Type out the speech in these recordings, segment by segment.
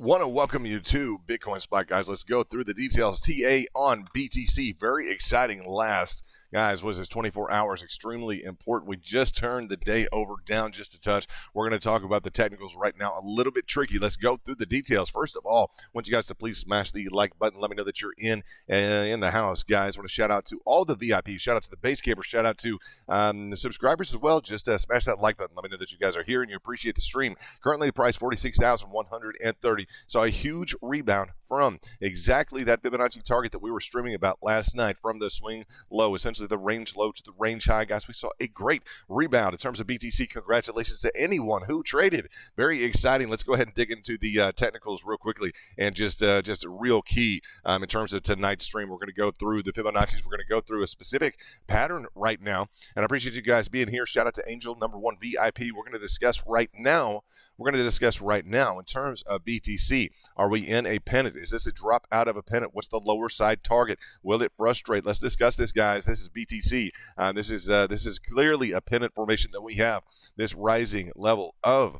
Want to welcome you to Bitcoin Spot, guys. Let's go through the details. TA on BTC, very exciting last. Guys, was this 24 hours extremely important? We just turned the day over down just a touch. We're going to talk about the technicals right now. A little bit tricky. Let's go through the details. First of all, I want you guys to please smash the like button. Let me know that you're in the house, guys. I want to shout out to all the VIPs. Shout out to the base campers. Shout out to the subscribers as well. Just smash that like button. Let me know that you guys are here and you appreciate the stream. Currently, the price 46,130. So a huge rebound from exactly that Fibonacci target that we were streaming about last night from the swing low, essentially the range low to the range high. Guys, we saw a great rebound in terms of BTC. Congratulations to anyone who traded. Very exciting. Let's go ahead and dig into the technicals real quickly and just a real key in terms of tonight's stream. We're going to go through the Fibonacci's. We're going to go through a specific pattern right now, and I appreciate you guys being here. Shout out to Angel, #1 VIP. We're going to discuss right now. In terms of BTC. Are we in a pennant? Is this a drop out of a pennant? What's the lower side target? Will it frustrate? Let's discuss this, guys. This is BTC. This is clearly a pennant formation that we have. This rising level of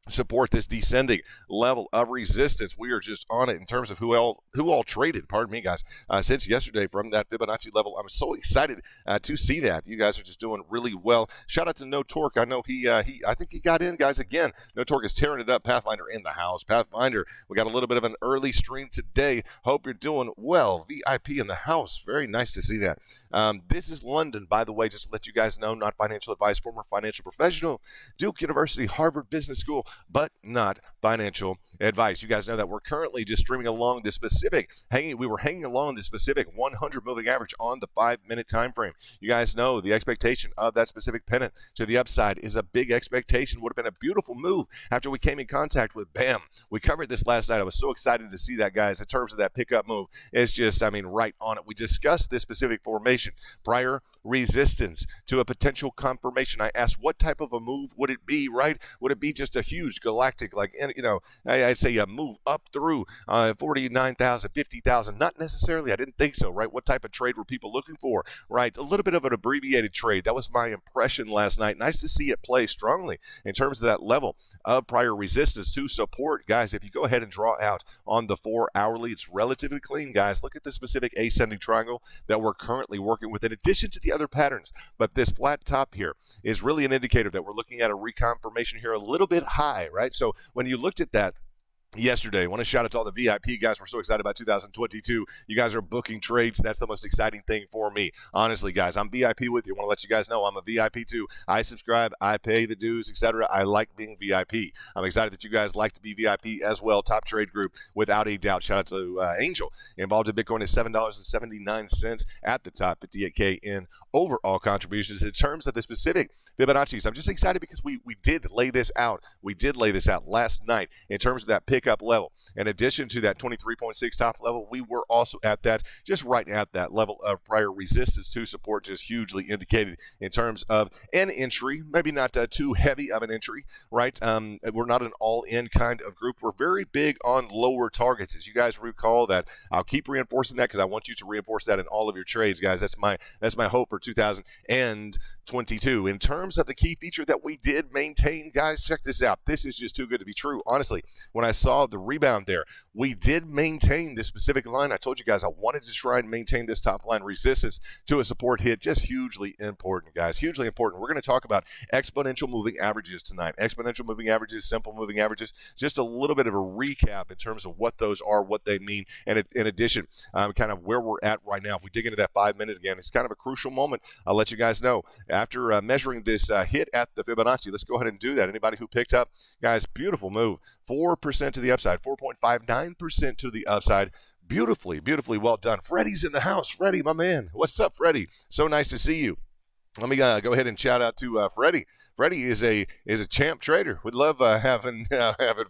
support, this descending level of resistance. We are just on it in terms of who all traded, pardon me, guys, since yesterday from that Fibonacci level. I'm so excited to see that. You guys are just doing really well. Shout out to No Torque. I know I think he got in, guys, again. No Torque is tearing it up. Pathfinder in the house. Pathfinder, we got a little bit of an early stream today. Hope you're doing well. VIP in the house. Very nice to see that. This is London, by the way, just to let you guys know, not financial advice, former financial professional, Duke University, Harvard Business School, but not financial advice. You guys know that we're currently just streaming along this specific, we were hanging along this specific 100 moving average on the 5-minute time frame. You guys know the expectation of that specific pennant to the upside is a big expectation. Would have been a beautiful move after we came in contact with BAM. We covered this last night. I was so excited to see that, guys, in terms of that pickup move. It's just, right on it. We discussed this specific formation, prior resistance to a potential confirmation. I asked what type of a move would it be, right? Would it be just a huge galactic, I'd say a move up through 49,000, 50,000? Not necessarily. I didn't think so, right? What type of trade were people looking for, right? A little bit of an abbreviated trade. That was my impression last night. Nice to see it play strongly in terms of that level of prior resistance to support. Guys, if you go ahead and draw out on the 4-hourly, it's relatively clean, guys. Look at the specific ascending triangle that we're currently working with in addition to the other patterns. But this flat top here is really an indicator that we're looking at a reconfirmation here a little bit high, right? So when you looked at that yesterday, I want to shout out to all the VIP guys. We're so excited about 2022. You guys are booking trades. That's the most exciting thing for me. Honestly, guys, I'm VIP with you. I want to let you guys know I'm a VIP too. I subscribe, I pay the dues, etc. I like being VIP. I'm excited that you guys like to be VIP as well. Top trade group, without a doubt. Shout out to Angel. Involved in Bitcoin is $7.79 at the top, 58K in overall contributions. In terms of the specific Fibonacci's, I'm just excited because we did lay this out. We did lay this out last night in terms of that pickup level. In addition to that 23.6 top level, we were also at that, just right at that level of prior resistance to support, just hugely indicated in terms of an entry, maybe not too heavy of an entry, right? We're not an all-in kind of group. We're very big on lower targets. As you guys recall that, I'll keep reinforcing that because I want you to reinforce that in all of your trades, guys. That's my hope for 2022. In terms of the key feature that we did maintain, guys, check this out. This is just too good to be true. Honestly, when I saw the rebound there, we did maintain this specific line. I told you guys I wanted to try and maintain this top line resistance to a support hit. Just hugely important, guys. Hugely important. We're going to talk about exponential moving averages tonight. Exponential moving averages, simple moving averages. Just a little bit of a recap in terms of what those are, what they mean, and in addition, kind of where we're at right now. If we dig into that 5-minute again, it's kind of a crucial moment. I'll let you guys know. After measuring this hit at the Fibonacci, let's go ahead and do that. Anybody who picked up, guys, beautiful move. 4% to the upside, 4.59% to the upside. Beautifully, beautifully well done. Freddie's in the house. Freddie, my man. What's up, Freddie? So nice to see you. Let me go ahead and shout out to Freddie. Freddie is a champ trader. We'd love having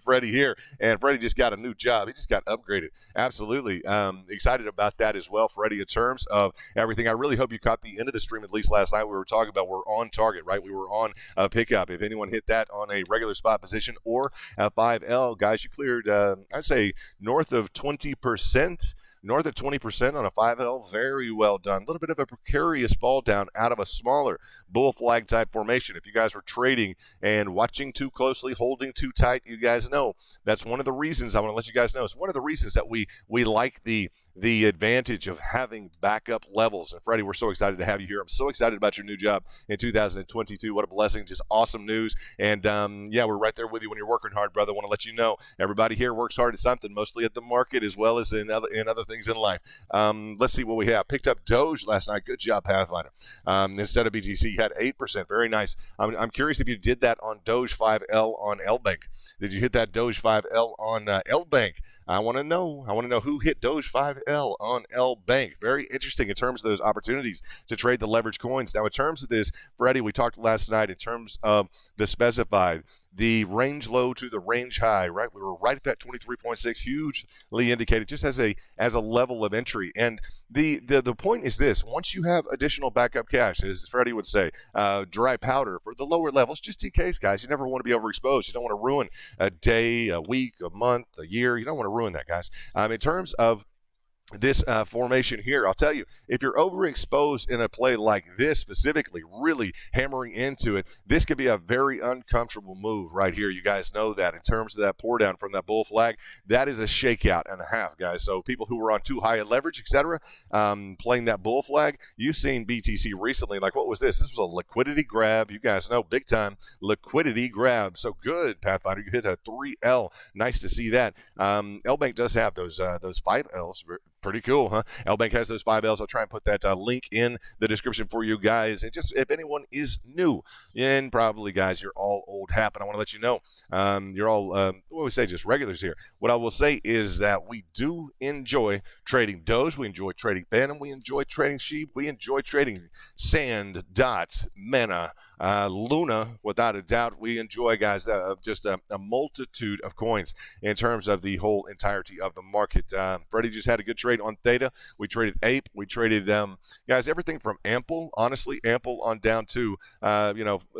Freddie here. And Freddie just got a new job. He just got upgraded. Absolutely excited about that as well, Freddie. In terms of everything, I really hope you caught the end of the stream. At least last night, we were talking about we're on target, right? We were on a pickup. If anyone hit that on a regular spot position or a 5L, guys, you cleared I'd say north of 20%. north of 20% on a 5L. Very well done. A little bit of a precarious fall down out of a smaller bull flag type formation. If you guys were trading and watching too closely, holding too tight, you guys know that's one of the reasons I want to let you guys know. It's one of the reasons that we like the advantage of having backup levels. And Freddie, we're so excited to have you here. I'm so excited about your new job in 2022. What a blessing. Just awesome news. And yeah, we're right there with you when you're working hard, brother. I want to let you know everybody here works hard at something, mostly at the market as well as in other things in life. Let's see what we have. Picked up Doge last night. Good job, Pathfinder. Instead of BTC, you had 8%. Very nice. I'm curious if you did that on Doge 5L on LBank. Did you hit that Doge 5L on LBank? I want to know who hit Doge 5L on LBank. Very interesting in terms of those opportunities to trade the leverage coins. Now, in terms of this, Freddie, we talked last night in terms of the specified, the range low to the range high, right? We were right at that 23.6, hugely indicated just as a level of entry. And the point is this: once you have additional backup cash, as Freddie would say, dry powder for the lower levels, just in case, guys. You never want to be overexposed. You don't want to ruin a day, a week, a month, a year. You don't want to ruin that, guys. In terms of this formation here, I'll tell you, if you're overexposed in a play like this specifically, really hammering into it, this could be a very uncomfortable move right here. You guys know that in terms of that pour down from that bull flag, that is a shakeout and a half, guys. So people who were on too high a leverage, etc., playing that bull flag, you've seen BTC recently. Like, what was this? This was a liquidity grab. You guys know, big time liquidity grab. So good, Pathfinder. You hit a 3L. Nice to see that. LBank does have those 5Ls. Pretty cool, huh? LBank has those 5Ls. I'll try and put that link in the description for you guys. And just if anyone is new, and probably, guys, you're all old hat, but I want to let you know you're all, what we say, just regulars here. What I will say is that we do enjoy trading Doge. We enjoy trading Phantom. We enjoy trading Sheep. We enjoy trading Sand, Dot, Mana, Luna, without a doubt. We enjoy, guys, just a multitude of coins in terms of the whole entirety of the market. Freddie just had a good trade on Theta. We traded Ape. We traded guys, everything from Ample, honestly, Ample on down to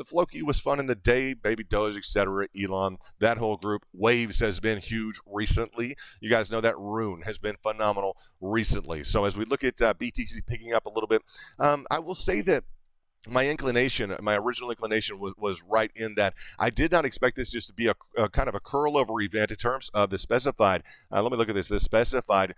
Floki was fun in the day, Baby Doge, etc. Elon, that whole group. Waves has been huge recently. You guys know that Rune has been phenomenal recently. So as we look at BTC picking up a little bit, I will say that my original inclination was right in that I did not expect this just to be a kind of a curl over event in terms of the specified. Let me look at this. The specified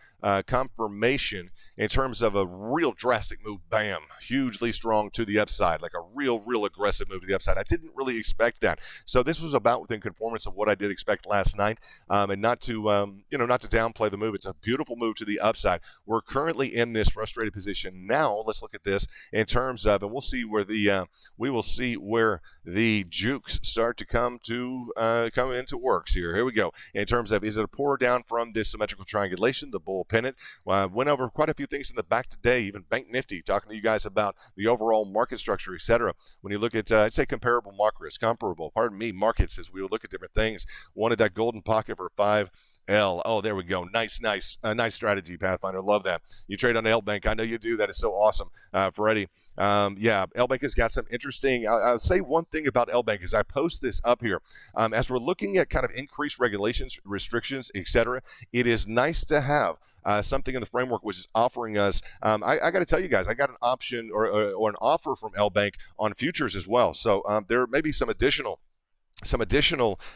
confirmation in terms of a real drastic move. Bam, hugely strong to the upside, like a real aggressive move to the upside. I didn't really expect that. So this was about within conformance of what I did expect last night, and not to not to downplay the move. It's a beautiful move to the upside. We're currently in this frustrated position now. Let's look at this in terms of, and we'll see where we will see where the jukes start to come into works here. Here we go. In terms of, is it a pour down from this symmetrical triangulation, the bull pennant? Went over quite a few things in the back today, even Bank Nifty, talking to you guys about the overall market structure, etc. When you look at, I'd say comparable markets, as we will look at different things. Wanted that golden pocket for 5L. Oh, there we go. Nice strategy, Pathfinder. Love that. You trade on LBank. I know you do. That is so awesome, Freddie. Yeah, LBank has got some interesting. I'll say one thing about LBank is I post this up here. As we're looking at kind of increased regulations, restrictions, etc., it is nice to have something in the framework which is offering us. I got to tell you guys, I got an option or an offer from LBank on futures as well. So there may be some additional,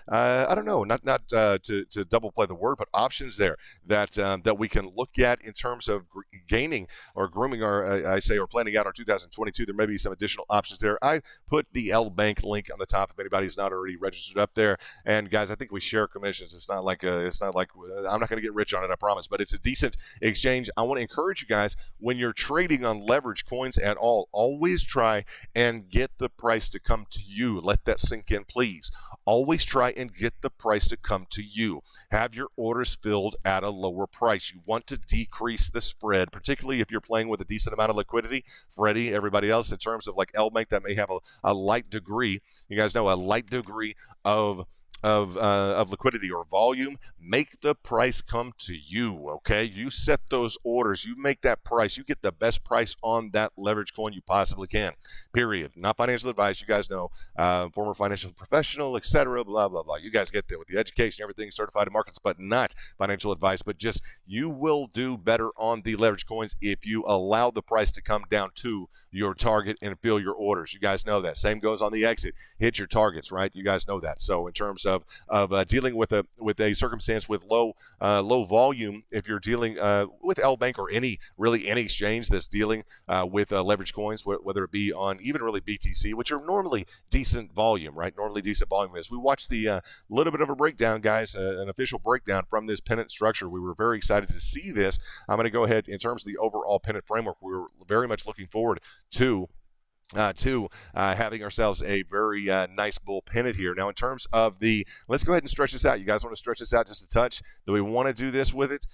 I don't know, not to double play the word, but options there that we can look at in terms of gaining or grooming our, or planning out our 2022. There may be some additional options there. I put the LBank link on the top if anybody's not already registered up there. And guys, I think we share commissions. It's not like I'm not going to get rich on it, I promise, but it's a decent exchange. I want to encourage you guys, when you're trading on leverage coins at all, always try and get the price to come to you. Let that sink in, please. Always try and get the price to come to you. Have your orders filled at a lower price. You want to decrease the spread, particularly if you're playing with a decent amount of liquidity. Freddie, everybody else, in terms of like LBank that may have a light degree. You guys know a light degree of of liquidity or volume, make the price come to you. Okay, you set those orders, you make that price, you get the best price on that leverage coin you possibly can. Period. Not financial advice. You guys know, former financial professional, etc. Blah blah blah. You guys get there with the education, everything, certified in markets, but not financial advice. But just you will do better on the leverage coins if you allow the price to come down to your target and fill your orders. You guys know that. Same goes on the exit. Hit your targets, right? You guys know that. So in terms of dealing with a circumstance with low volume, if you're dealing with L Bank or any exchange that's dealing with leverage coins, whether it be on even really BTC, which are normally decent volume, right? Normally decent volume. As we watched the little bit of a breakdown, guys, an official breakdown from this pennant structure, we were very excited to see this. I'm going to go ahead in terms of the overall pennant framework. We were very much looking forward to having ourselves a very nice bull pennant here. Now, in terms of let's go ahead and stretch this out. You guys want to stretch this out just a touch? Do we want to do this with it?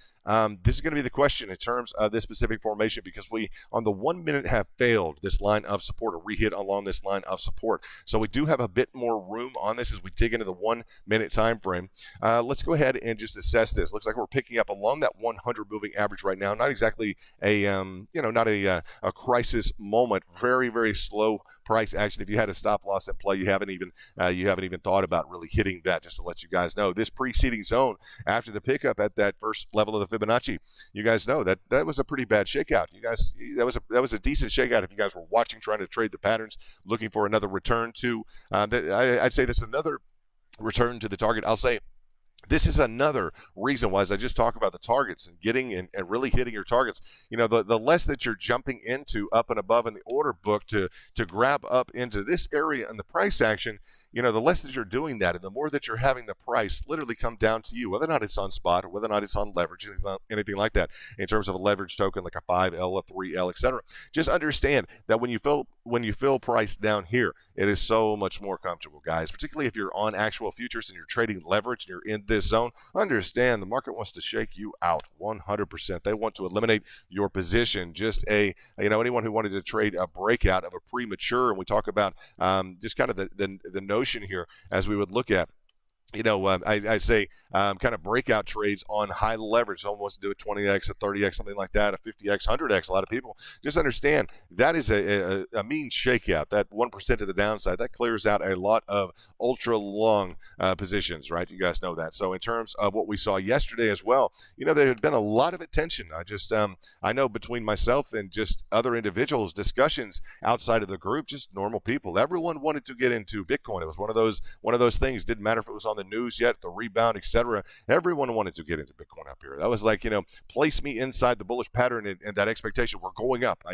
This is going to be the question in terms of this specific formation, because we, on the 1 minute, have failed this line of support, or rehit along this line of support. So we do have a bit more room on this as we dig into the 1 minute time frame. Let's go ahead and just assess this. Looks like we're picking up along that 100 moving average right now. Not exactly not a crisis moment. Very, very slow price action. If you had a stop loss in play, you haven't even thought about really hitting that. Just to let you guys know, this preceding zone after the pickup at that first level of the Fibonacci, you guys know that was a pretty bad shakeout. You guys, that was a decent shakeout. If you guys were watching, trying to trade the patterns, looking for another return to, I'd say this is another return to the target. I'll say this is another reason why, as I just talk about the targets and getting and really hitting your targets, the less that you're jumping into up and above in the order book to grab up into this area in the price action, the less that you're doing that, and the more that you're having the price literally come down to you, whether or not it's on spot or whether or not it's on leverage, anything like that, in terms of a leverage token like a 5L, a 3L, etc. Just understand that when you fill price down here, it is so much more comfortable, guys. Particularly if you're on actual futures and you're trading leverage and you're in this zone. Understand the market wants to shake you out 100%. They want to eliminate your position. Just anyone who wanted to trade a breakout of a premature, and we talk about just kind of the notion here as we would look at, I say kind of breakout trades on high leverage. Someone wants to do a 20x, a 30x, something like that, a 50x, 100x. A lot of people just understand that is a mean shakeout. That 1% to the downside, that clears out a lot of ultra long positions, right? You guys know that. So in terms of what we saw yesterday as well, there had been a lot of attention. I know between myself and just other individuals, discussions outside of the group, just normal people, everyone wanted to get into Bitcoin. It was one of those things. Didn't matter if it was on the news yet, the rebound, etc. Everyone wanted to get into Bitcoin up here. That was like, place me inside the bullish pattern and that expectation. We're going up.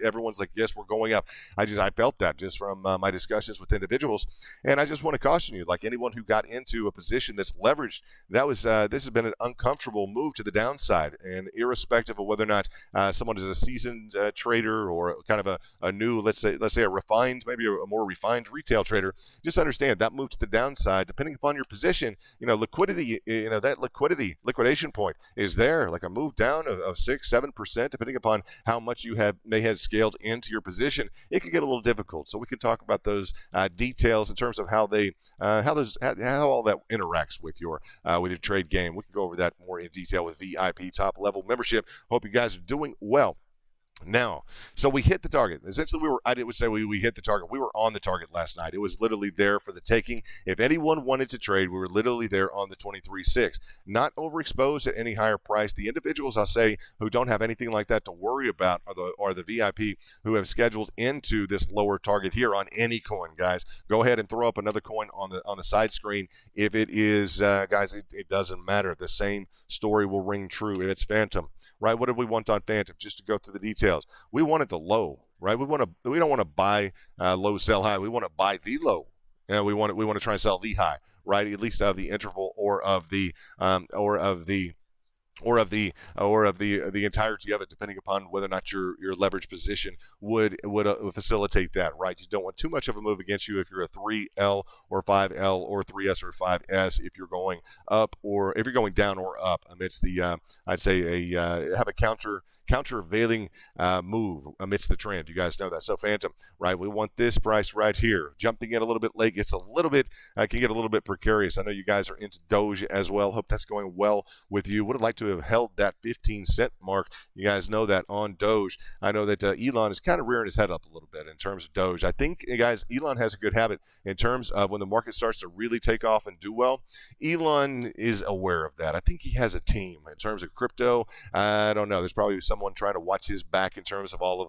Everyone's like, yes, we're going up. I felt that just from my discussions with individuals. And I just want to caution you, like anyone who got into a position that's leveraged, this has been an uncomfortable move to the downside. And irrespective of whether or not someone is a seasoned trader or kind of a new, let's say a refined, maybe a more refined retail trader, just understand that move to the downside, depending upon your position, liquidity, that liquidation point is there, like a move down of 6-7%, depending upon how much you may have scaled into your position. It could get a little difficult. So we can talk about those details in terms of how all that interacts with your trade game. We can go over that more in detail with VIP top level membership. Hope you guys are doing well. Now, so we hit the target. Essentially, we hit the target. We were on the target last night. It was literally there for the taking. If anyone wanted to trade, we were literally there on the 23.6. Not overexposed at any higher price. The individuals, I'll say, who don't have anything like that to worry about are the VIP who have scheduled into this lower target here on any coin, guys. Go ahead and throw up another coin on the side screen. If it is, guys, it doesn't matter. The same story will ring true if it's Phantom. Right? What did we want on Phantom? Just to go through the details. We wanted the low, right? We don't want to buy low, sell high. We want to buy the low. We want to try and sell the high, right? At least of the interval or of the entirety of it, depending upon whether or not your leverage position would facilitate that, right? You don't want too much of a move against you if you're a 3L or 5L or 3S or 5S, if you're going up or if you're going down or up amidst the, I'd say have a counter countervailing move amidst the trend. You guys know that. So Phantom, right? We want this price right here. Jumping in a little bit late gets a little bit, can get a little bit precarious. I know you guys are into Doge as well. Hope that's going well with you. Would have liked to have held that 15-cent mark. You guys know that on Doge. I know that Elon is kind of rearing his head up a little bit in terms of Doge. I think, guys, Elon has a good habit in terms of when the market starts to really take off and do well. Elon is aware of that. I think he has a team in terms of crypto. I don't know. There's probably someone trying to watch his back in terms of all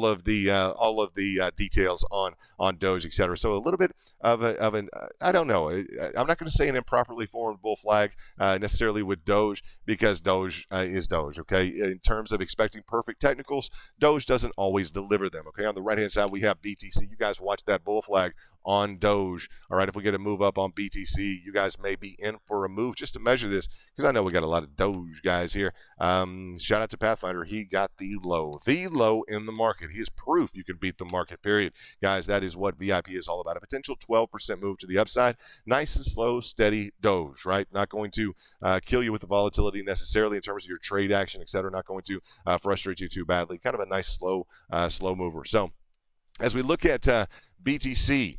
of the details on Doge, etc. So a little bit of an I don't know. I'm not going to say an improperly formed bull flag necessarily with Doge, because Doge is Doge. Okay, in terms of expecting perfect technicals, Doge doesn't always deliver them. Okay, on the right hand side we have BTC. You guys watch that bull flag on Doge. All right, if we get a move up on BTC, you guys may be in for a move just to measure this, because I know we got a lot of Doge guys here. Shout out to Pathfinder. He got the low in the market. He is proof you can beat the market, period. Guys, that is what VIP is all about. A potential 12% move to the upside. Nice and slow, steady Doge, right? Not going to kill you with the volatility necessarily in terms of your trade action, etc. Not going to frustrate you too badly. Kind of a nice slow mover. So as we look at BTC,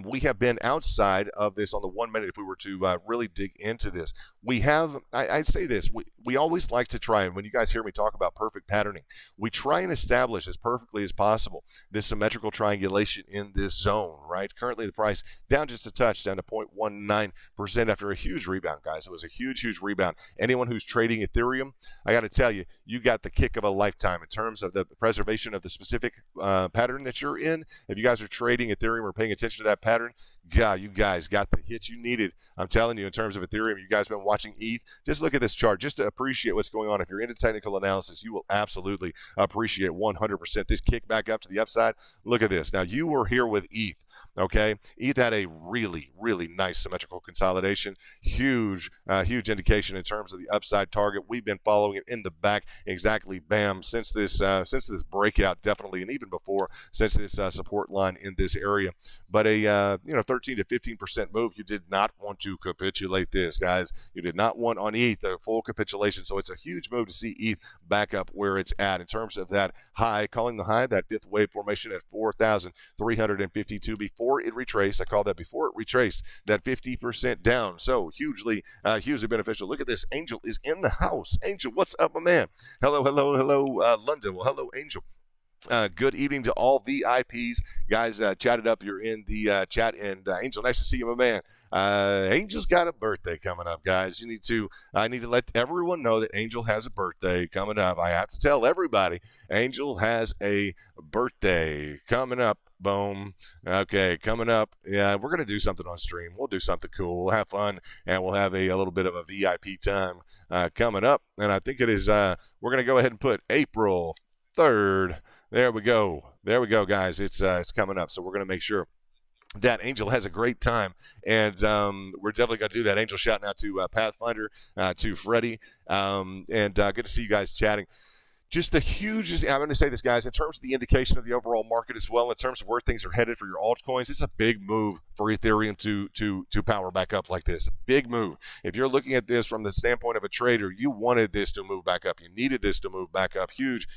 we have been outside of this on the 1 minute. If we were to really dig into this, we have, I'd say this, we always like to try, and when you guys hear me talk about perfect patterning, we try and establish as perfectly as possible this symmetrical triangulation in this zone, right? Currently the price down just a touch, down to 0.19% after a huge rebound, guys. It was a huge rebound. Anyone who's trading Ethereum, I got to tell you, you got the kick of a lifetime in terms of the preservation of the specific pattern that you're in. If you guys are trading Ethereum or paying attention to that pattern, God, you guys got the hit you needed. I'm telling you, in terms of Ethereum, you guys been watching ETH. Just look at this chart just to appreciate what's going on. If you're into technical analysis, you will absolutely appreciate 100% this kick back up to the upside. Look at this. Now, you were here with ETH. Okay, ETH had a really nice symmetrical consolidation. Huge indication in terms of the upside target. We've been following it in the back, exactly, bam, since this breakout, definitely, and even before, since this support line in this area. But a 13 to 15% move. You did not want to capitulate this, guys. You did not want on ETH a full capitulation. So it's a huge move to see ETH back up where it's at in terms of that high, calling the high, that fifth wave formation at 4,352 before it retraced. I call that before it retraced that 50% down. So hugely beneficial. Look at this. Angel is in the house. Angel, what's up, my man? Hello, London. Well, hello, Angel. Good evening to all VIPs. Guys, chat it up. You're in the chat. And Angel, nice to see you, my man. Angel's got a birthday coming up, guys. I need to let everyone know that Angel has a birthday coming up. I have to tell everybody, Angel has a birthday coming up. Boom. Okay, coming up. Yeah, we're going to do something on stream. We'll do something cool. We'll have fun, and we'll have a little bit of a VIP time coming up. And I think it is, we're going to go ahead and put April 3rd. There we go, guys. It's coming up, so we're going to make sure that Angel has a great time, and we're definitely going to do that. Angel shouting out to Pathfinder, to Freddie, and good to see you guys chatting. Just the hugest, I'm going to say this, guys, in terms of the indication of the overall market as well, in terms of where things are headed for your altcoins, it's a big move for Ethereum to power back up like this. A big move. If you're looking at this from the standpoint of a trader, you wanted this to move back up. You needed this to move back up. Huge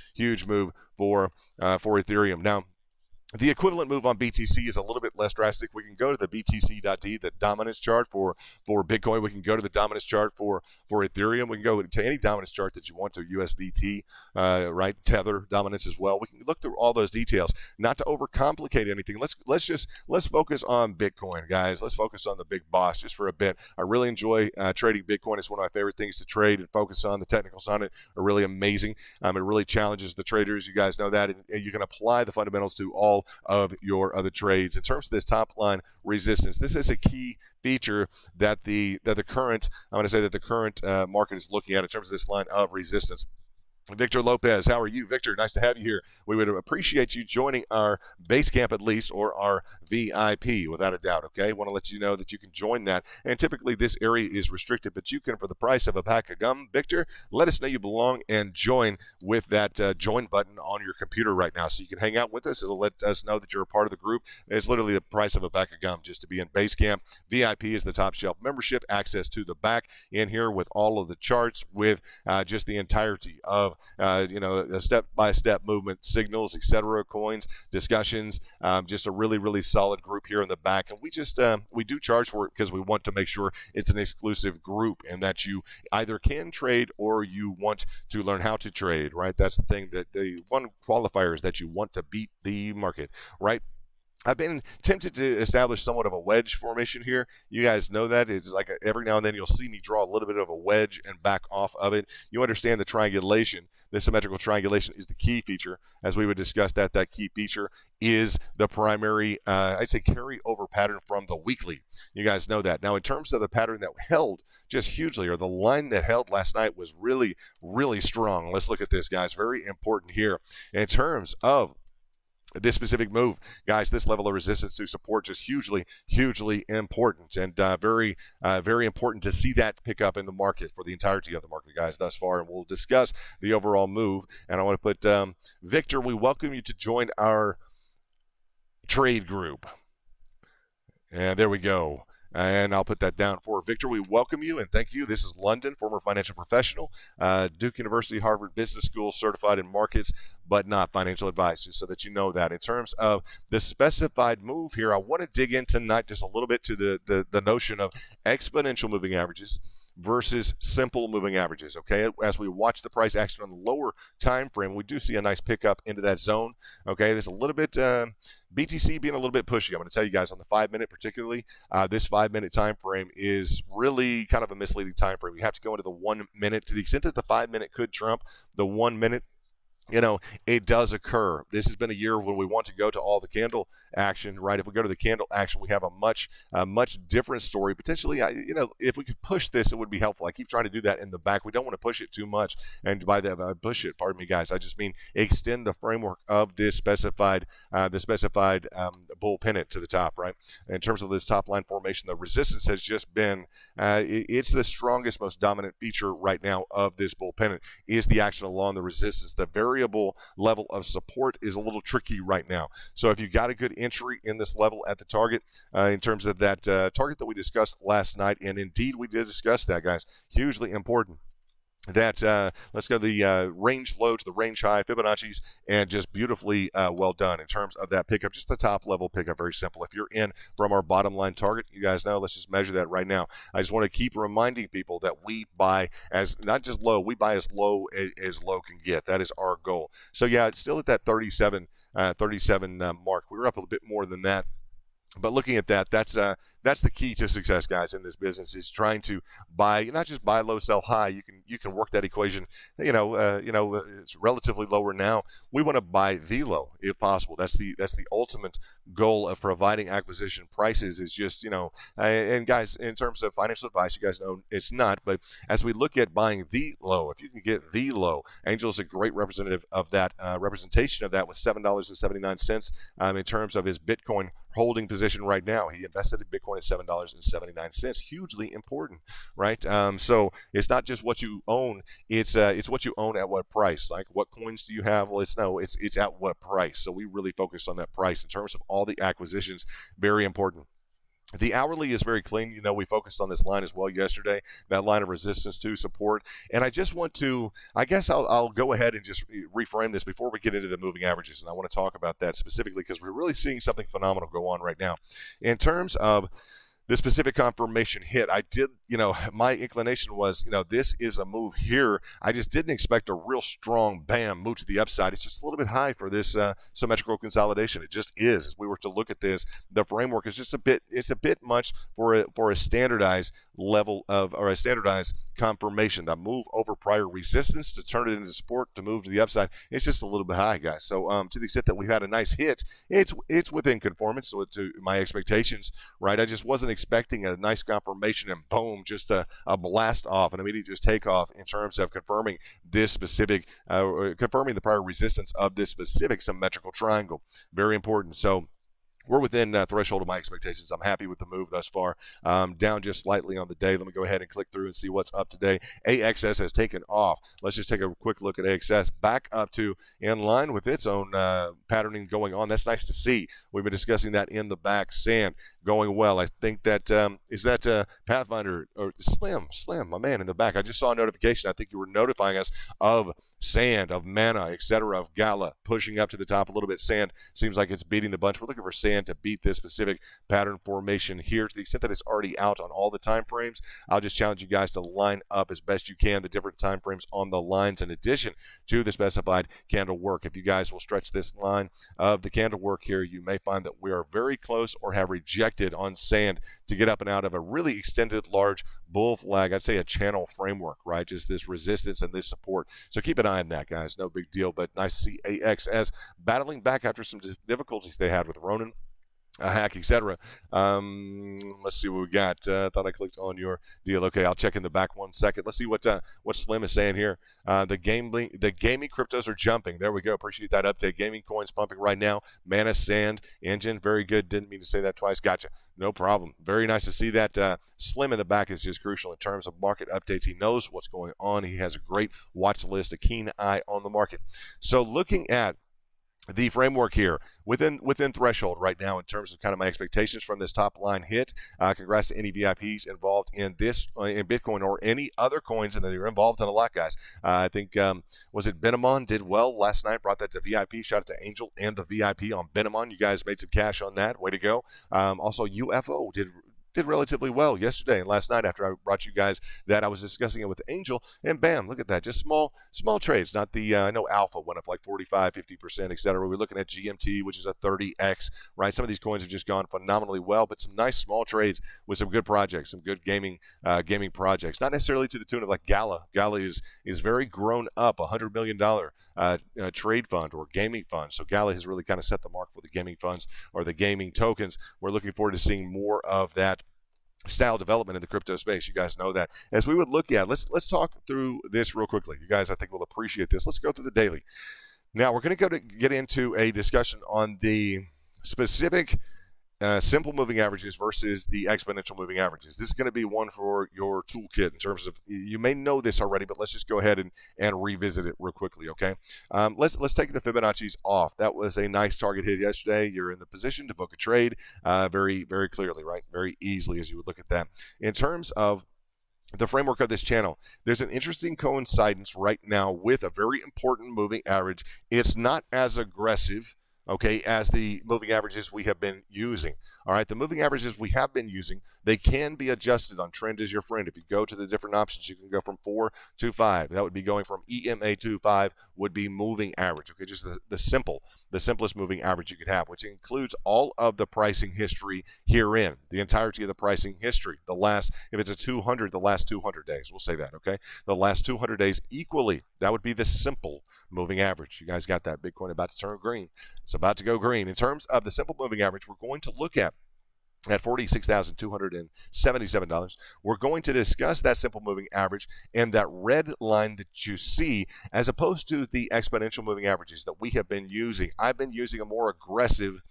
move for Ethereum. Now, the equivalent move on BTC is a little bit less drastic. We can go to the BTC.D, the dominance chart for Bitcoin. We can go to the dominance chart for Ethereum. We can go to any dominance chart that you want to, USDT, right? Tether dominance as well. We can look through all those details. Not to overcomplicate anything. Let's focus on Bitcoin, guys. Let's focus on the big boss just for a bit. I really enjoy trading Bitcoin. It's one of my favorite things to trade and focus on. The technicals on it are really amazing. It really challenges the traders. You guys know that, and you can apply the fundamentals to all of your other trades. In terms of this top line resistance, this is a key feature that the current market is looking at in terms of this line of resistance. Victor Lopez, how are you? Victor, nice to have you here. We would appreciate you joining our base camp at least, or our VIP, without a doubt, okay? I want to let you know that you can join that. And typically this area is restricted, but you can, for the price of a pack of gum, Victor, let us know you belong and join with that join button on your computer right now. So you can hang out with us. It'll let us know that you're a part of the group. It's literally the price of a pack of gum just to be in base camp. VIP is the top shelf membership, access to the back in here with all of the charts, with just the entirety of a step-by-step movement, signals, etc., coins, discussions. Just a really, really solid group here in the back. And we do charge for it because we want to make sure it's an exclusive group and that you either can trade or you want to learn how to trade, right? That's the thing, that the one qualifier is that you want to beat the market, right? I've been tempted to establish somewhat of a wedge formation here. You guys know that. It's like every now and then you'll see me draw a little bit of a wedge and back off of it. You understand the triangulation. The symmetrical triangulation is the key feature. As we would discuss that key feature is the primary, I'd say, carryover pattern from the weekly. You guys know that. Now, in terms of the pattern that held just hugely, or the line that held last night was really, really strong. Let's look at this, guys. Very important here. In terms of this specific move, guys, this level of resistance to support just hugely, hugely important, and very important to see that pick up in the market for the entirety of the market, guys, thus far. And we'll discuss the overall move. And I want to put Victor, we welcome you to join our trade group. And there we go. And I'll put that down for Victor. We welcome you and thank you. This is London, former financial professional, Duke University, Harvard Business School, certified in markets, but not financial advice, just so that you know that. In terms of the specified move here, I want to dig in tonight just a little bit to the notion of exponential moving averages versus simple moving averages, okay? As we watch the price action on the lower time frame, we do see a nice pickup into that zone, okay? There's a little bit, BTC being a little bit pushy. I'm going to tell you guys on the 5-minute particularly, this 5-minute time frame is really kind of a misleading time frame. You have to go into the 1 minute. To the extent that the 5-minute could trump the 1 minute, it does occur. This has been a year when we want to go to all the candle action, right? If we go to the candle action, we have a much different story. Potentially, if we could push this, it would be helpful. I keep trying to do that in the back. We don't want to push it too much. And by that, push it, pardon me, guys, I just mean extend the framework of this specified bull pennant to the top, right? In terms of this top line formation, the resistance has just been, it's the strongest, most dominant feature right now of this bull pennant is the action along the resistance. The variable level of support is a little tricky right now. So if you got a good entry in this level at the target, in terms of that target that we discussed last night, and indeed we did discuss that, guys, hugely important. That let's go the range low to the range high Fibonacci's, and just beautifully well done in terms of that pickup. Just the top level pickup, very simple. If you're in from our bottom line target, you guys know, let's just measure that right now. I just want to keep reminding people that we buy as not just low, we buy as low as low can get. That is our goal. So yeah, it's still at that 37 mark. We were up a little bit more than that. But looking at that, that's the key to success, guys, in this business, is trying to buy, not just buy low, sell high. You can work that equation. It's relatively lower now. We want to buy the low if possible. That's the ultimate goal of providing acquisition prices. Is just and guys, in terms of financial advice, you guys know it's not. But as we look at buying the low, if you can get the low, Angel is a great representative of that representation of that with $7.79 in terms of his Bitcoin holding position right now. He invested in Bitcoin at $7.79. Hugely important, right? So it's not just what you own; it's what you own at what price. Like, what coins do you have? Well, it's at what price. So we really focus on that price in terms of all the acquisitions. Very important. The hourly is very clean. We focused on this line as well yesterday, that line of resistance to support. And I just want to, I guess I'll go ahead and just reframe this before we get into the moving averages. And I want to talk about that specifically because we're really seeing something phenomenal go on right now. In terms of the specific confirmation hit, I did, my inclination was, this is a move here. I just didn't expect a real strong bam move to the upside. It's just a little bit high for this symmetrical consolidation. It just is. As we were to look at this, the framework is just it's a bit much for a standardized level of, or a standardized confirmation. The move over prior resistance to turn it into support to move to the upside, it's just a little bit high, guys. So to the extent that we've had a nice hit, it's within conformance to my expectations, right? I just wasn't expecting a nice confirmation and boom, just a blast off, an immediate just takeoff in terms of confirming this specific, confirming the prior resistance of this specific symmetrical triangle. Very important. So we're within threshold of my expectations. I'm happy with the move thus far. Down just slightly on the day. Let me go ahead and click through and see what's up today. AXS has taken off. Let's just take a quick look at AXS. Back up to in line with its own patterning going on. That's nice to see. We've been discussing that in the back. Sand going well. I think that is that Pathfinder or Slim, my man in the back. I just saw a notification. I think you were notifying us of Sand, of Mana, etc., of Gala pushing up to the top a little bit. Sand seems like it's beating the bunch. We're looking for Sand to beat this specific pattern formation here to the extent that it's already out on all the time frames. I'll just challenge you guys to line up as best you can the different time frames on the lines in addition to the specified candle work. If you guys will stretch this line of the candle work here, you may find that we are very close or have rejected on Sand to get up and out of a really extended large bull flag. I'd say a channel framework, right? Just this resistance and this support. So keep an eye on that, guys. No big deal, but nice to see AXS battling back after some difficulties they had with Ronin, a hack, etc. Let's see what we got. Thought I clicked on your deal. Okay, I'll check in the back 1 second. Let's see what Slim is saying here. The gaming cryptos are jumping. There we go. Appreciate that update. Gaming coins pumping right now. Mana, Sand, Engine. Very good. Didn't mean to say that twice. Gotcha. No problem. Very nice to see that. Slim in the back is just crucial in terms of market updates. He knows what's going on. He has a great watch list, a keen eye on the market. So looking at the framework here within threshold right now in terms of kind of my expectations from this top line hit. Congrats to any VIPs involved in this in Bitcoin or any other coins, and then you're involved in a lot, guys. I think was it Benamon did well last night, brought that to VIP. Shout out to Angel and the VIP on Benamon. You guys made some cash on that. Way to go. Also UFO did relatively well yesterday and last night after I brought you guys that. I was discussing it with Angel, and bam, look at that. Just small trades, not the, I know Alpha went up like 45, 50%, etc. We're looking at GMT, which is a 30x, right? Some of these coins have just gone phenomenally well, but some nice small trades with some good projects, some good gaming projects. Not necessarily to the tune of like Gala. Gala is very grown up, $100 million trade fund or gaming fund. So Gala has really kind of set the mark for the gaming funds or the gaming tokens. We're looking forward to seeing more of that style development in the crypto space. You guys know that. As we would look at, let's talk through this real quickly. You guys, I think, will appreciate this. Let's go through the daily. Now, we're going to get into a discussion on the specific simple moving averages versus the exponential moving averages. This is going to be one for your toolkit in terms of, you may know this already, but let's just go ahead and revisit it real quickly, okay? Let's take the Fibonacci's off. That was a nice target hit yesterday. You're in the position to book a trade very, very clearly, right? Very easily as you would look at that. In terms of the framework of this channel, there's an interesting coincidence right now with a very important moving average. It's not as aggressive, okay, as the moving averages we have been using. All right, the moving averages we have been using, they can be adjusted on Trend is Your Friend. If you go to the different options, you can go from 4 to 5. That would be going from EMA to 5 would be moving average, okay, just the simplest moving average you could have, which includes all of the pricing history herein, the entirety of the pricing history. The last, if it's a 200, the last 200 days, we'll say that, okay? The last 200 days equally, that would be the simple moving average. You guys got that. Bitcoin about to turn green. It's about to go green. In terms of the simple moving average, we're going to look at $46,277. We're going to discuss that simple moving average and that red line that you see as opposed to the exponential moving averages that we have been using. I've been using a more aggressive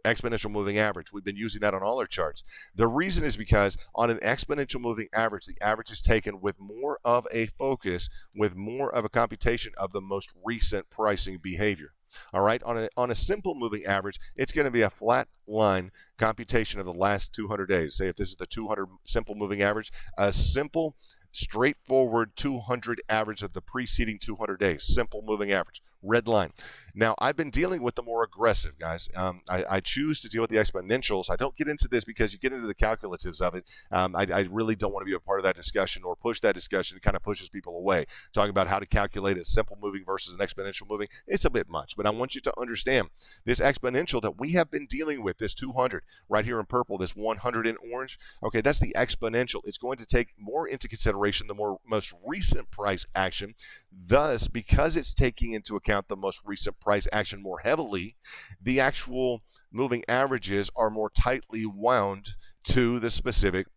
exponential moving average. We've been using that on all our charts. The reason is because on an exponential moving average, the average is taken with more of a focus, with more of a computation of the most recent pricing behavior. All right, on a simple moving average, it's going to be a flat line computation of the last 200 days. Say if this is the 200 simple moving average, a simple, straightforward 200 average of the preceding 200 days. Simple moving average. Red line. Now, I've been dealing with the more aggressive, guys. I choose to deal with the exponentials. I don't get into this because you get into the calculatives of it. I really don't want to be a part of that discussion or push that discussion. It kind of pushes people away. Talking about how to calculate a simple moving versus an exponential moving, it's a bit much. But I want you to understand this exponential that we have been dealing with, this 200 right here in purple, this 100 in orange. Okay, that's the exponential. It's going to take more into consideration the most recent price action. Thus, because it's taking into account the most recent price action more heavily, the actual moving averages are more tightly wound to the specific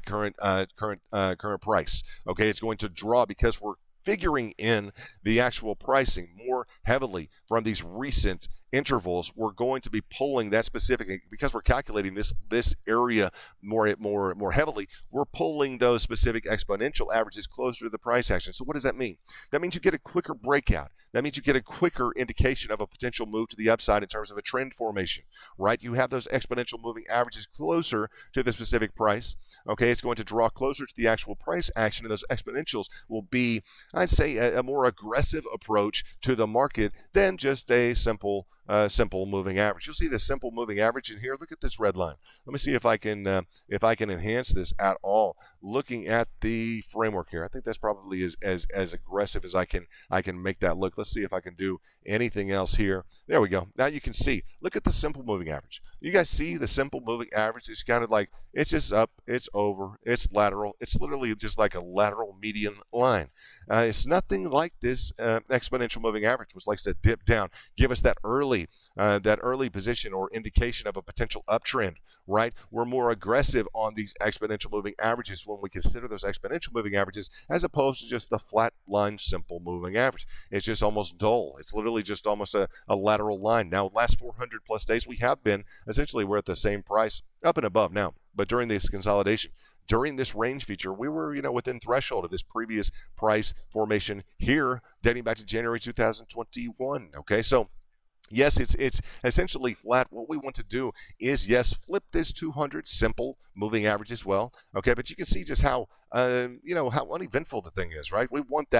current price. Okay, it's going to draw because we're figuring in the actual pricing more heavily from these recent intervals. We're going to be pulling that specific, because we're calculating this area more heavily. We're pulling those specific exponential averages closer to the price action. So what does that mean? That means you get a quicker breakout. that means you get a quicker indication of a potential move to the upside in terms of a trend formation, right? You have those exponential moving averages closer to the specific price. Okay, it's going to draw closer to the actual price action, and those exponentials will be, I'd say, a more aggressive approach to the market than just a simple moving average. You'll see the simple moving average in here. Look at this red line. Let me see if I can enhance this at all. Looking at the framework here, I think that's probably as aggressive as I can make that look. Let's see if I can do anything else here. There we go. Now you can see. Look at the simple moving average. You guys see the simple moving average? It's kind of like it's just up, it's over, it's lateral. It's literally just like a lateral median line. It's nothing like this exponential moving average, which likes to dip down, give us that early position or indication of a potential uptrend, right? We're more aggressive on these exponential moving averages when we consider those exponential moving averages as opposed to just the flat line simple moving average. It's just almost dull. It's literally just almost a lateral line. Now, last 400 plus days, we have been essentially we're at the same price up and above now, but during this consolidation, during this range feature, we were, within threshold of this previous price formation here, dating back to January 2021. Okay, so yes, it's essentially flat. What we want to do is, yes, flip this 200 simple moving average as well. Okay, but you can see just how how uneventful the thing is, right? We want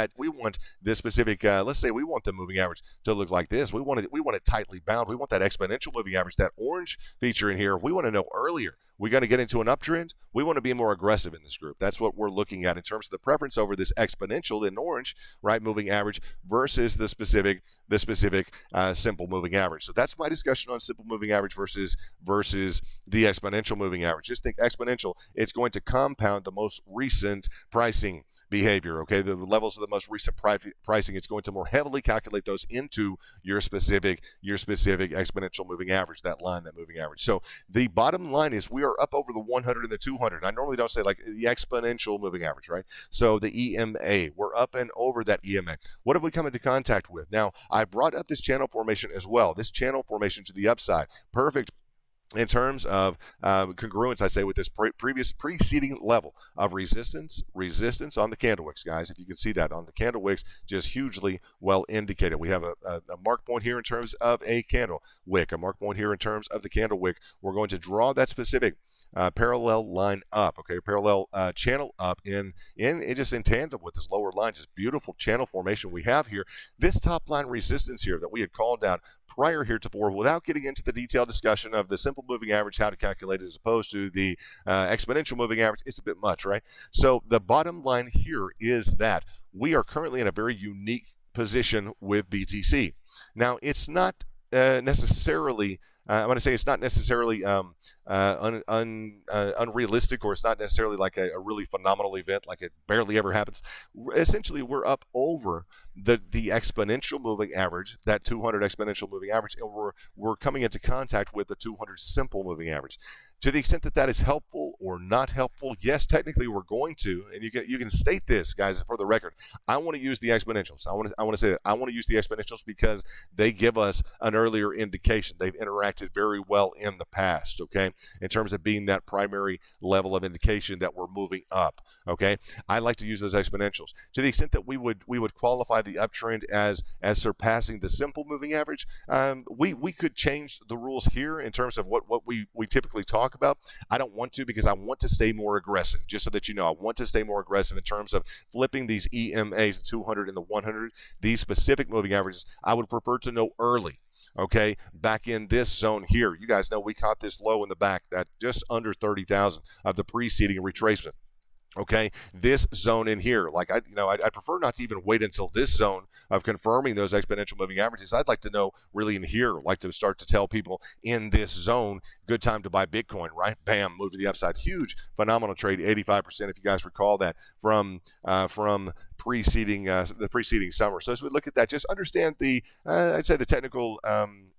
this specific. Let's say we want the moving average to look like this. We want it tightly bound. We want that exponential moving average, that orange feature in here. We want to know earlier. We're going to get into an uptrend. We want to be more aggressive in this group. That's what we're looking at in terms of the preference over this exponential in orange, right, moving average versus the specific simple moving average. So that's my discussion on simple moving average versus the exponential moving average. Just think exponential. It's going to compound the most recent pricing behavior, okay, the levels of the most recent pricing. It's going to more heavily calculate those into your specific exponential moving average, that line, that moving average. So the bottom line is we are up over the 100 and the 200. I normally don't say like the exponential moving average, right? So the EMA, we're up and over that EMA. What have we come into contact with? Now, I brought up this channel formation as well. This channel formation to the upside, perfect in terms of congruence, I say, with this preceding level of resistance on the candle wicks, guys. If you can see that on the candle wicks, just hugely well indicated. We have a mark point here in terms of a candle wick, a mark point here in terms of the candle wick. We're going to draw that specific parallel line up, okay, parallel channel up in just in tandem with this lower line. Just beautiful channel formation we have here. This top line resistance here that we had called out prior heretofore, without getting into the detailed discussion of the simple moving average, how to calculate it as opposed to the exponential moving average, it's a bit much, right? So the bottom line here is that we are currently in a very unique position with BTC. Now, it's not necessarily I want to say it's not necessarily unrealistic, or it's not necessarily like a really phenomenal event, like it barely ever happens. Essentially, we're up over the exponential moving average, that 200 exponential moving average, and we're coming into contact with the 200 simple moving average. To the extent that that is helpful or not helpful, yes, technically we're going to, and you can state this, guys, for the record. I want to use the exponentials. I want to say that I want to use the exponentials because they give us an earlier indication. They've interacted very well in the past, okay, in terms of being that primary level of indication that we're moving up, okay. I like to use those exponentials. To the extent that we would qualify the uptrend as surpassing the simple moving average, we could change the rules here in terms of what we typically talk about. I don't want to, because I want to stay more aggressive, just so that you know. I want to stay more aggressive in terms of flipping these EMAs, the 200 and the 100, these specific moving averages. I would prefer to know early, okay, back in this zone here. You guys know we caught this low in the back, that just under 30,000 of the preceding retracement. Okay, this zone in here, like I'd prefer not to even wait until this zone of confirming those exponential moving averages. I'd like to know really in here, like to start to tell people in this zone, good time to buy Bitcoin, right? Bam, move to the upside. Huge, phenomenal trade, 85%, if you guys recall that from the preceding summer. So as we look at that, just understand the I'd say the technical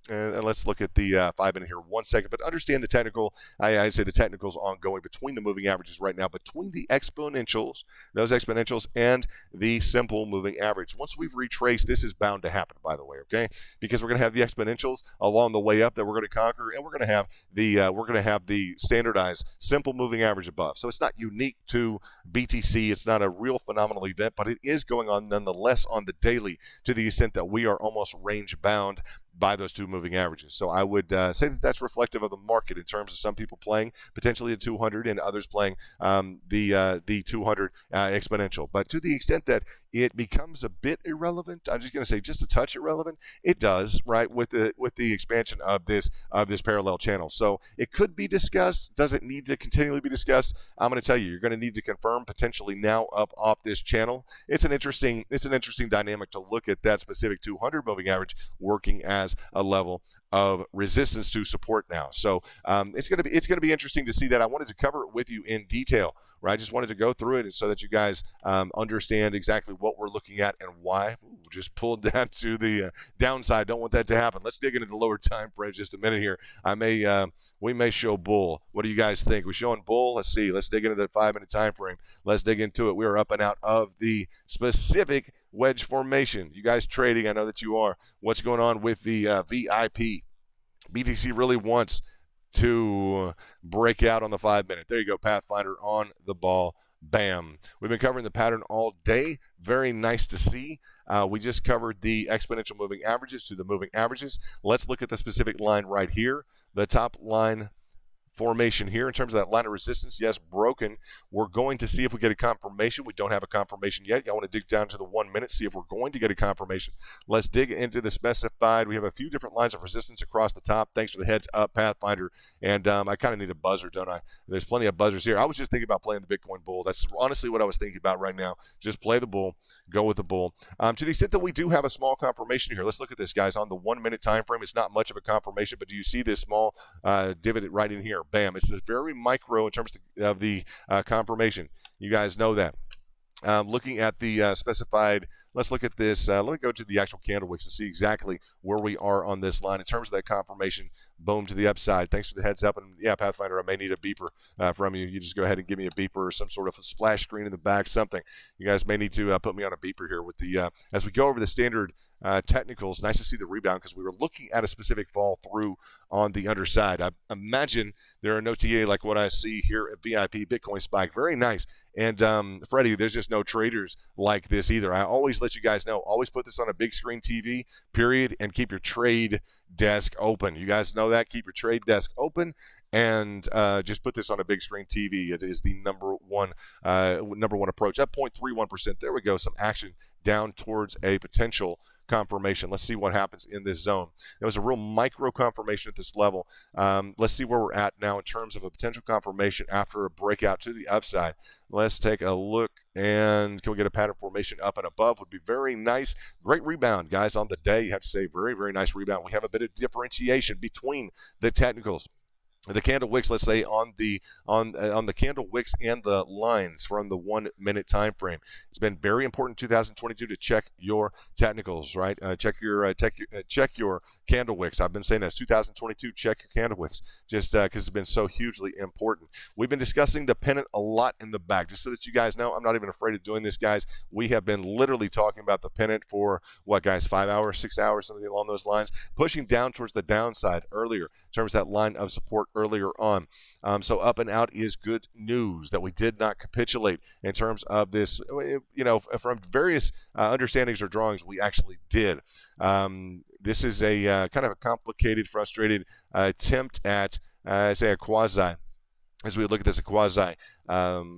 And let's look at the 5 minute here 1 second. But understand the technical. I say the technicals ongoing between the moving averages right now, between the exponentials, those exponentials, and the simple moving average. Once we've retraced, this is bound to happen, by the way, okay? Because we're going to have the exponentials along the way up that we're going to conquer, and we're going to have the standardized simple moving average above. So it's not unique to BTC. It's not a real phenomenal event, but it is going on nonetheless on the daily, to the extent that we are almost range bound by those two moving averages. So I would say that that's reflective of the market in terms of some people playing potentially the 200 and others playing the 200 exponential. But to the extent that it becomes a bit irrelevant, I'm just going to say just a touch irrelevant, it does, right, with the expansion of this parallel channel. So it could be discussed. Does it need to continually be discussed? I'm going to tell you, you're going to need to confirm potentially now up off this channel. It's an interesting dynamic to look at that specific 200 moving average working as a level of resistance to support now. So it's going to be interesting to see that. I wanted to cover it with you in detail, right? I just wanted to go through it so that you guys understand exactly what we're looking at and why. Ooh, just pulled down to the downside. Don't want that to happen. Let's dig into the lower time frames just a minute here. We may show bull. What do you guys think? We're showing bull. Let's see. Let's dig into the 5 minute time frame. Let's dig into it. We are up and out of the specific wedge formation. You guys trading, I know that you are. What's going on with the VIP? BTC really wants to break out on the 5 minute. There you go, Pathfinder on the ball. Bam. We've been covering the pattern all day. Very nice to see. We just covered the exponential moving averages to the moving averages. Let's look at the specific line right here. The top line formation here in terms of that line of resistance, yes, broken. We're going to see if we get a confirmation. We don't have a confirmation yet. I want to dig down to the 1 minute, see if we're going to get a confirmation. Let's dig into the specified. We have a few different lines of resistance across the top. Thanks for the heads up, Pathfinder. And I kind of need a buzzer, don't I? There's plenty of buzzers here. I was just thinking about playing the Bitcoin bull. That's honestly what I was thinking about right now. Just play the bull, go with the bull. To the extent that we do have a small confirmation here, let's look at this, guys. On the 1 minute time frame, it's not much of a confirmation, but do you see this small divot right in here? Bam. It's very micro in terms of the confirmation. You guys know that. Looking at the specified, let's look at this. Let me go to the actual candle wicks and see exactly where we are on this line in terms of that confirmation. Boom to the upside. Thanks for the heads up. And yeah, Pathfinder, I may need a beeper from you. You just go ahead and give me a beeper or some sort of a splash screen in the back, something. You guys may need to put me on a beeper here with the as we go over the standard technicals. Nice to see the rebound because we were looking at a specific fall through on the underside. I imagine there are no TA like what I see here at VIP Bitcoin Spike. Very nice. And Freddie, there's just no traders like this either. I always let you guys know, always put this on a big screen TV, period, and keep your trade desk open. You guys know that. Keep your trade desk open and just put this on a big screen TV. It is the number one approach. Up 0.31%. There we go. Some action down towards a potential confirmation. Let's see what happens in this zone. It was a real micro confirmation at this level. Let's see where we're at now in terms of a potential confirmation after a breakout to the upside. Let's take a look, and can we get a pattern formation up and above? Would be very nice. Great rebound, guys, on the day. You have to say very, very nice rebound. We have a bit of differentiation between the technicals. The candle wicks, let's say on the candle wicks and the lines from the 1 minute time frame. It's been very important in 2022 to check your technicals, right? Check your candle wicks. I've been saying that 2022. Check your candle wicks, just because it's been so hugely important. We've been discussing the pennant a lot in the back, just so that you guys know. I'm not even afraid of doing this, guys. We have been literally talking about the pennant for what, guys? 5 hours, 6 hours, something along those lines, pushing down towards the downside earlier in terms of that line of support earlier on. So up and out is good news that we did not capitulate in terms of this. From various understandings or drawings, we actually did. This is a kind of a complicated, frustrated attempt at, say, a quasi. As we look at this, a quasi,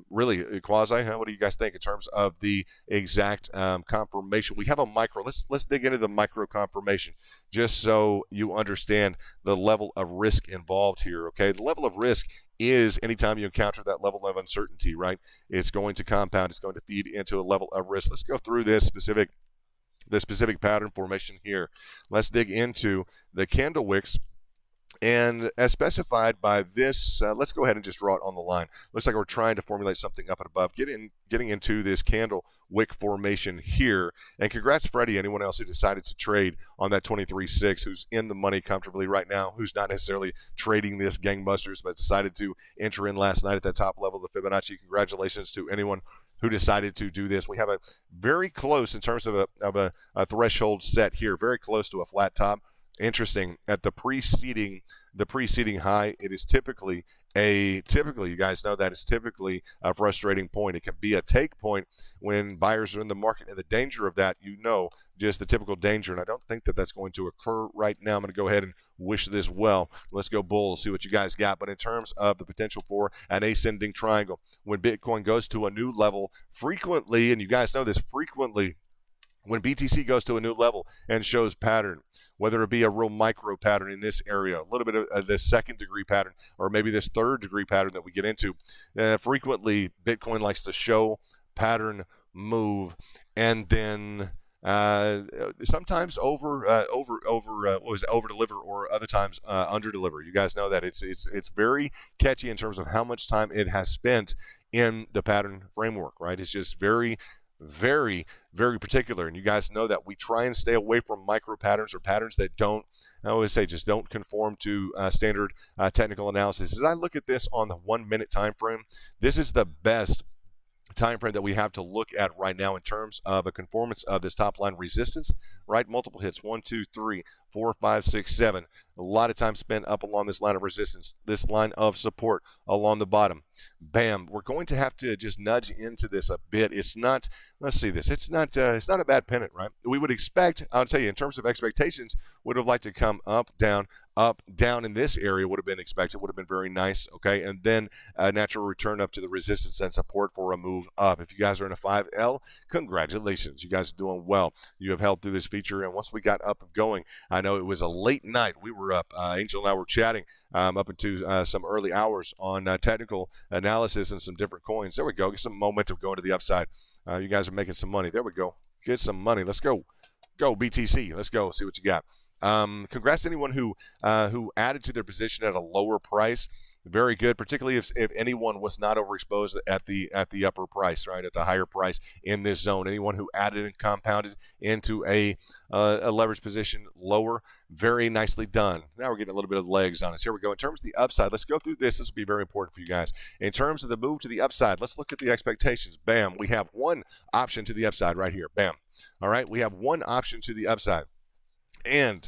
really a quasi. What do you guys think in terms of the exact confirmation? We have a micro. Let's dig into the micro confirmation, just so you understand the level of risk involved here. Okay, the level of risk is anytime you encounter that level of uncertainty, right? It's going to compound. It's going to feed into a level of risk. Let's go through this specific pattern formation here. Let's dig into the candle wicks And as specified by this, let's go ahead and just draw it on the line. Looks like we're trying to formulate something up and above, getting into this candle wick formation here. And congrats, Freddie, anyone else who decided to trade on that 23.6, who's in the money comfortably right now, who's not necessarily trading this gangbusters, but decided to enter in last night at that top level of the Fibonacci. Congratulations to anyone who decided to do this. We have a very close, in terms of a threshold set here, very close to a flat top. Interesting, at the preceding high, it is typically you guys know that it's typically a frustrating point. It can be a take point when buyers are in the market, and the danger of that, just the typical danger, and I don't think that that's going to occur right now. I'm going to go ahead and wish this well. Let's go bulls, see what you guys got. But in terms of the potential for an ascending triangle, when Bitcoin goes to a new level frequently, and you guys know this, frequently when BTC goes to a new level and shows pattern, whether it be a real micro pattern in this area, a little bit of this second degree pattern, or maybe this third degree pattern that we get into, frequently Bitcoin likes to show pattern, move, and then sometimes over deliver, or other times under deliver. You guys know that it's very catchy in terms of how much time it has spent in the pattern framework, right? It's just very, very, very particular, and you guys know that we try and stay away from micro patterns or patterns that don't, I always say, just don't conform to standard technical analysis. As I look at this on the 1 minute time frame, this is the best time frame that we have to look at right now in terms of a conformance of this top line resistance, right? Multiple hits, 1, 2, 3, 4, 5, 6, 7. A lot of time spent up along this line of resistance, this line of support along the bottom. Bam. We're going to have to just nudge into this a bit. It's not, let's see this. It's not a bad pennant, right? We would expect, I'll tell you, in terms of expectations, would have liked to come up, down in this area would have been expected, would have been very nice, okay? And then a natural return up to the resistance and support for a move up. If you guys are in a 5L, congratulations. You guys are doing well. You have held through this feature, and once we got up and going, I know it was a late night. We were up. Angel and I were chatting up into some early hours on technical analysis and some different coins. There we go. Get some momentum going to the upside. You guys are making some money. There we go. Get some money. Let's go. Go, BTC. Let's go. See what you got. Congrats to anyone who added to their position at a lower price. Very good, particularly if anyone was not overexposed at the upper price, right, at the higher price in this zone. Anyone who added and compounded into a leverage position lower, very nicely done. Now we're getting a little bit of legs on us. Here we go. In terms of the upside, let's go through this. This will be very important for you guys. In terms of the move to the upside, let's look at the expectations. Bam. We have one option to the upside right here. Bam. All right. We have one option to the upside. And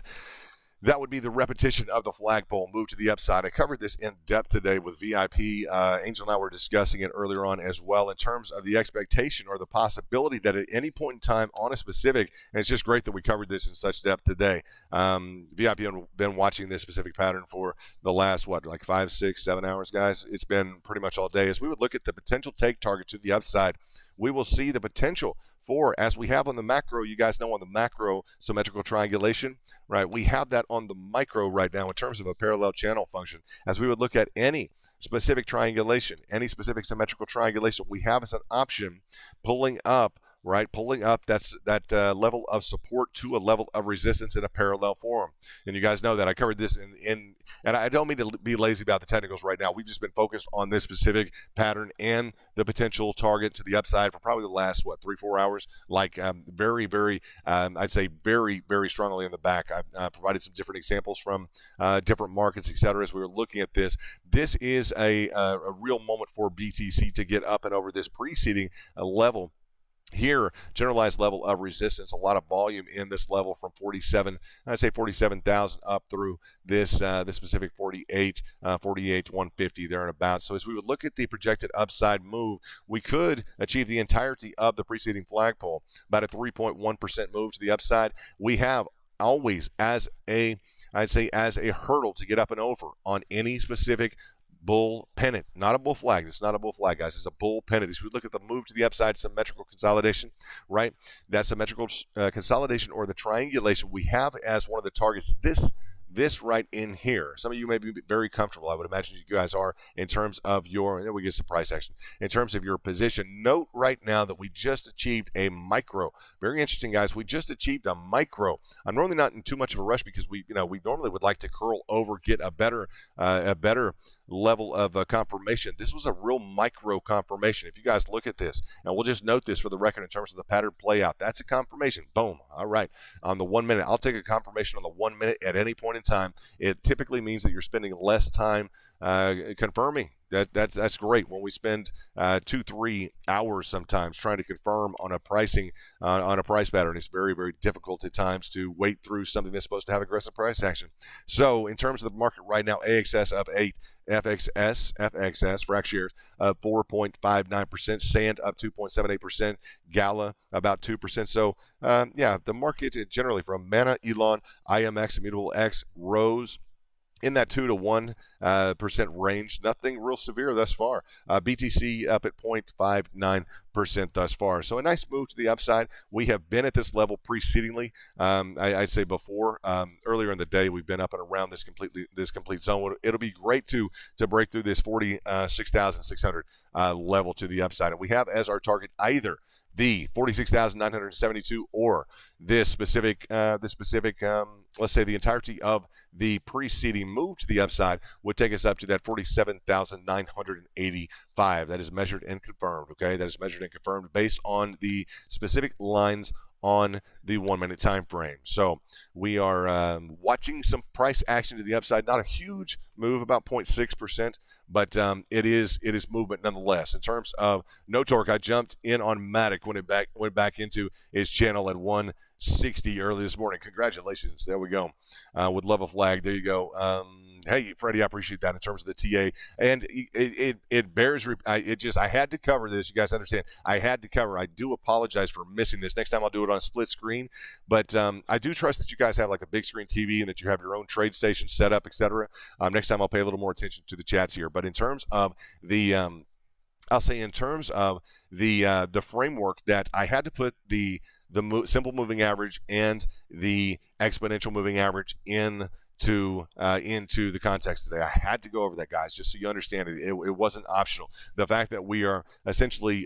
that would be the repetition of the flagpole move to the upside. I covered this in depth today with VIP. Angel and I were discussing it earlier on as well in terms of the expectation or the possibility that at any point in time on a specific, and it's just great that we covered this in such depth today. VIP have been watching this specific pattern for the last, like 5, 6, 7 hours, guys. It's been pretty much all day. As we would look at the potential take target to the upside, we will see the potential for, as we have on the macro, you guys know on the macro symmetrical triangulation, right? We have that on the micro right now in terms of a parallel channel function. As we would look at any specific triangulation, any specific symmetrical triangulation, we have as an option pulling up, right? Pulling up that level of support to a level of resistance in a parallel form. And you guys know that I covered this and I don't mean to be lazy about the technicals right now. We've just been focused on this specific pattern and the potential target to the upside for probably the last, 3-4 hours, very, very, I'd say very, very strongly in the back. I provided some different examples from different markets, etc. As we were looking at this. This is a real moment for BTC to get up and over this preceding level. Here, generalized level of resistance, a lot of volume in this level from 47,000 up through this specific 48,150 there and about. So as we would look at the projected upside move, we could achieve the entirety of the preceding flagpole, about a 3.1% move to the upside. We have always as a hurdle to get up and over on any specific bull pennant, not a bull flag. It's not a bull flag, guys. It's a bull pennant. As we look at the move to the upside, symmetrical consolidation, right? That symmetrical consolidation or the triangulation we have as one of the targets. this right in here. Some of you may be very comfortable. I would imagine you guys are in terms of your, there we get some price action, in terms of your position. Note right now that we just achieved a micro. Very interesting, guys. We just achieved a micro. I'm normally not in too much of a rush because we normally would like to curl over, get a better level of confirmation. This was a real micro confirmation. If you guys look at this, and we'll just note this for the record in terms of the pattern play out, that's a confirmation. Boom. All right. On the 1 minute, I'll take a confirmation on the 1 minute at any point in time. It typically means that you're spending less time confirming. That's great. When we spend 2-3 hours sometimes trying to confirm on a pricing on a price pattern, it's very, very difficult at times to wait through something that's supposed to have aggressive price action. So in terms of the market right now, AXS up 8, FXS frac shares up 4.59%, Sand up 2.78%, Gala about 2%. So yeah, the market generally from Mana, Elon, IMX, Immutable X, Rose, in that 2 to 1% range. Nothing real severe thus far. BTC up at 0.59% thus far. So a nice move to the upside. We have been at this level precedingly. I'd say before, earlier in the day, we've been up and around this complete zone. It'll be great to break through this 46,600 level to the upside. And we have as our target either the 46,972 or this specific, let's say the entirety of the preceding move to the upside would take us up to that 47,985. That is measured and confirmed, okay? That is measured and confirmed based on the specific lines on the 1 minute time frame. So we are watching some price action to the upside. Not a huge move, about 0.6%. But it is movement nonetheless. In terms of no torque, I jumped in on Matic when it went back into his channel at 160 early this morning. Congratulations. There we go. Would love a flag. There you go. Hey, Freddie, I appreciate that in terms of the TA. And it bears, I had to cover this. You guys understand. I had to cover. I do apologize for missing this. Next time I'll do it on a split screen. But I do trust that you guys have like a big screen TV and that you have your own trade station set up, etc. Next time I'll pay a little more attention to the chats here. But in terms of the, I'll say in terms of the framework that I had to put the simple moving average and the exponential moving average into the context today. I had to go over that, guys, just so you understand it. It wasn't optional. The fact that we are essentially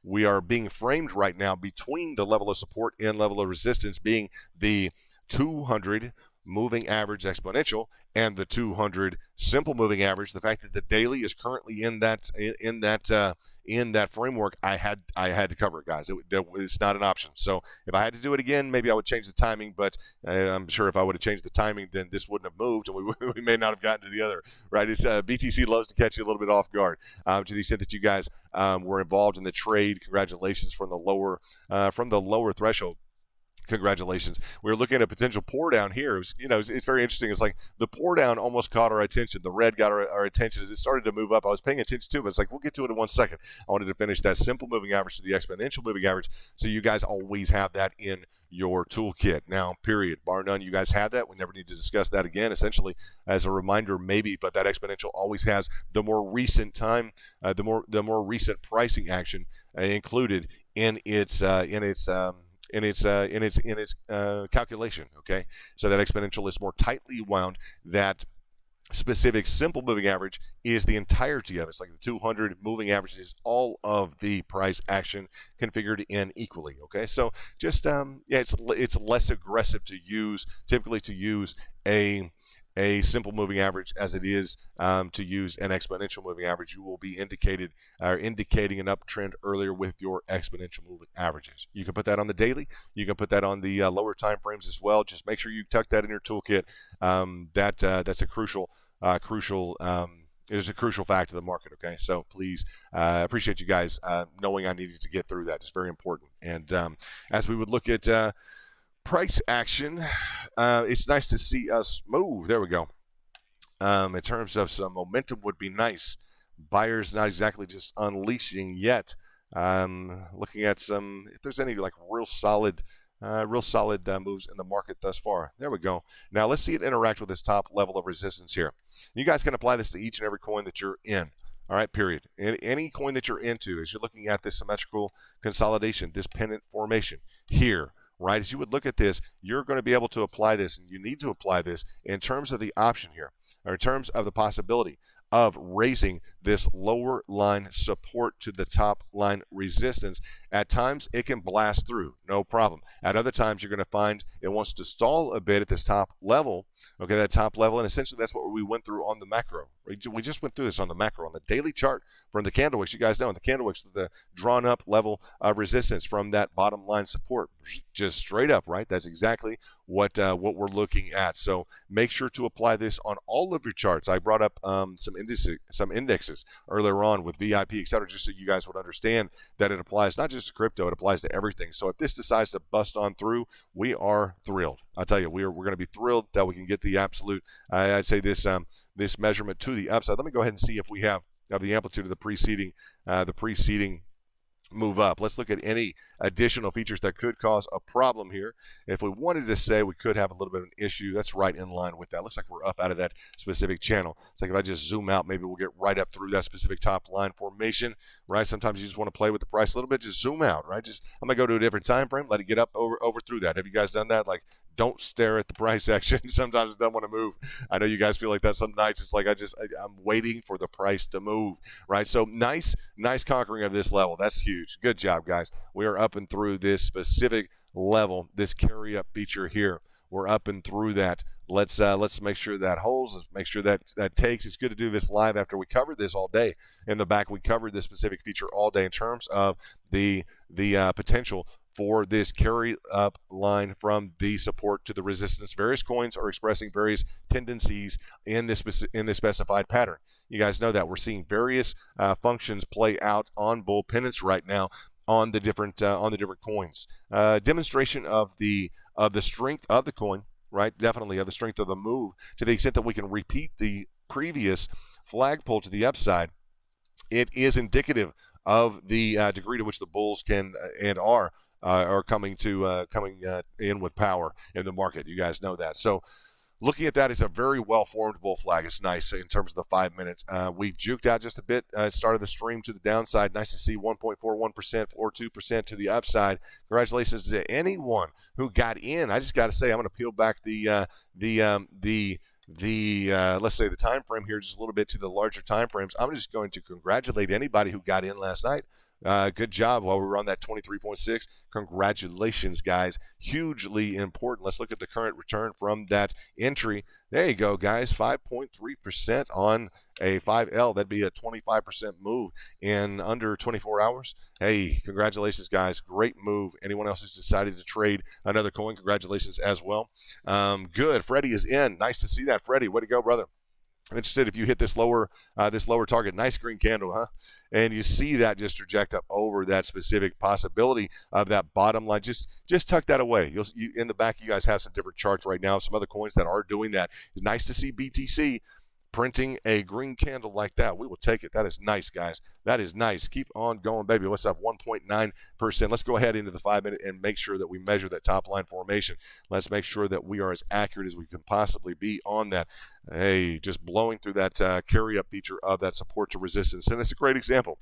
we are being framed right now between the level of support and level of resistance being the 200 moving average exponential and the 200 simple moving average. The fact that the daily is currently in that framework, I had to cover it, guys. It's not an option. So if I had to do it again, maybe I would change the timing. But I'm sure if I would have changed the timing, then this wouldn't have moved, and we may not have gotten to the other. Right? It's BTC loves to catch you a little bit off guard. To the extent that you guys were involved in the trade, congratulations from the lower threshold. Congratulations. We were looking at a potential pour down here. It's very interesting. It's like the pour down almost caught our attention. The red got our attention as it started to move up. I was paying attention to it, but it's like, we'll get to it in 1 second. I wanted to finish that simple moving average to the exponential moving average, so you guys always have that in your toolkit. Now, period. Bar none, you guys have that. We never need to discuss that again. Essentially, as a reminder, maybe, but that exponential always has the more recent time, the more recent pricing action included in its calculation. Okay, so that exponential is more tightly wound. That specific simple moving average is the entirety of it. It's like the 200 moving average is all of the price action configured in equally. Okay, so just it's less aggressive to use, typically to use a simple moving average as it is to use an exponential moving average. You will be indicating an uptrend earlier with your exponential moving averages. You can put that on the daily. You can put that on the lower time frames as well. Just make sure you tuck that in your toolkit. That's a crucial it is a crucial fact of the market. Okay, so please appreciate you guys knowing I needed to get through that. It's very important. And as we would look at price action, it's nice to see us move. There we go. In terms of some momentum would be nice. Buyers not exactly just unleashing yet. Looking at if there's any like real solid moves in the market thus far. There we go. Now let's see it interact with this top level of resistance here. You guys can apply this to each and every coin that you're in. All right, period. Any coin that you're into, as you're looking at this symmetrical consolidation, this pennant formation here, right? As you would look at this, you're going to be able to apply this, and you need to apply this in terms of the option here, or in terms of the possibility of raising this lower line support to the top line resistance. At times, it can blast through, no problem. At other times, you're going to find it wants to stall a bit at this top level, okay, that top level, and essentially that's what we went through on the macro. We just went through this on the macro. On the daily chart from the candle wicks, you guys know, in the candle wicks, the drawn up level of resistance from that bottom line support, just straight up, right? That's exactly what we're looking at. So make sure to apply this on all of your charts. I brought up some indexes earlier on with VIP, etc., just so you guys would understand that it applies not just to crypto, it applies to everything. So if this decides to bust on through, we are thrilled. I'll tell you, we're going to be thrilled that we can get the absolute, I'd say this measurement to the upside. Let me go ahead and see if we have the amplitude of the preceding move up. Let's look at any additional features that could cause a problem here. If we wanted to say we could have a little bit of an issue, that's right in line with that. Looks like we're up out of that specific channel. It's like if I just zoom out, maybe we'll get right up through that specific top line formation, right? Sometimes you just want to play with the price a little bit, just zoom out, right? I'm going to go to a different time frame, let it get up over through that. Have you guys done that? Like, don't stare at the price action. Sometimes it doesn't want to move. I know you guys feel like that some nights. It's like I'm waiting for the price to move, right? So nice conquering of this level. That's huge. Good job, guys. We are up and through this specific level, this carry up feature here. We're up and through that. Let's make sure that holds. Let's make sure that takes. It's good to do this live after we covered this all day. In the back, we covered this specific feature all day in terms of the potential for this carry up line from the support to the resistance. Various coins are expressing various tendencies in this specified pattern. You guys know that we're seeing various functions play out on bull pennants right now on the different coins. Demonstration of the strength of the coin, right? Definitely of the strength of the move, to the extent that we can repeat the previous flag pull to the upside. It is indicative of the degree to which the bulls can and are coming in with power in the market. You guys know that. So looking at that, it's a very well-formed bull flag. It's nice in terms of the 5 minutes. We juked out just a bit, started the stream to the downside. Nice to see 1.41% or 2% to the upside. Congratulations to anyone who got in. I just got to say, I'm going to peel back let's say the time frame here just a little bit to the larger time frames. I'm just going to congratulate anybody who got in last night. Good job while we were on that 23.6. Congratulations, guys. Hugely important. Let's look at the current return from that entry. There you go, guys. 5.3% on a 5L. That'd be a 25% move in under 24 hours. Hey, congratulations, guys. Great move. Anyone else who's decided to trade another coin, congratulations as well. Good. Freddie is in. Nice to see that, Freddie. Way to go, brother. I'm interested if you hit this lower target. Nice green candle, huh? And you see that just traject up over that specific possibility of that bottom line. Just tuck that away. You in the back, you guys have some different charts right now. Some other coins that are doing that. It's nice to see BTC printing a green candle like that. We will take it. That is nice, guys. That is nice. Keep on going, baby. What's up? 1.9%. Let's go ahead into the 5 minute and make sure that we measure that top line formation. Let's make sure that we are as accurate as we can possibly be on that. Hey, just blowing through that carry up feature of that support to resistance. And it's a great example.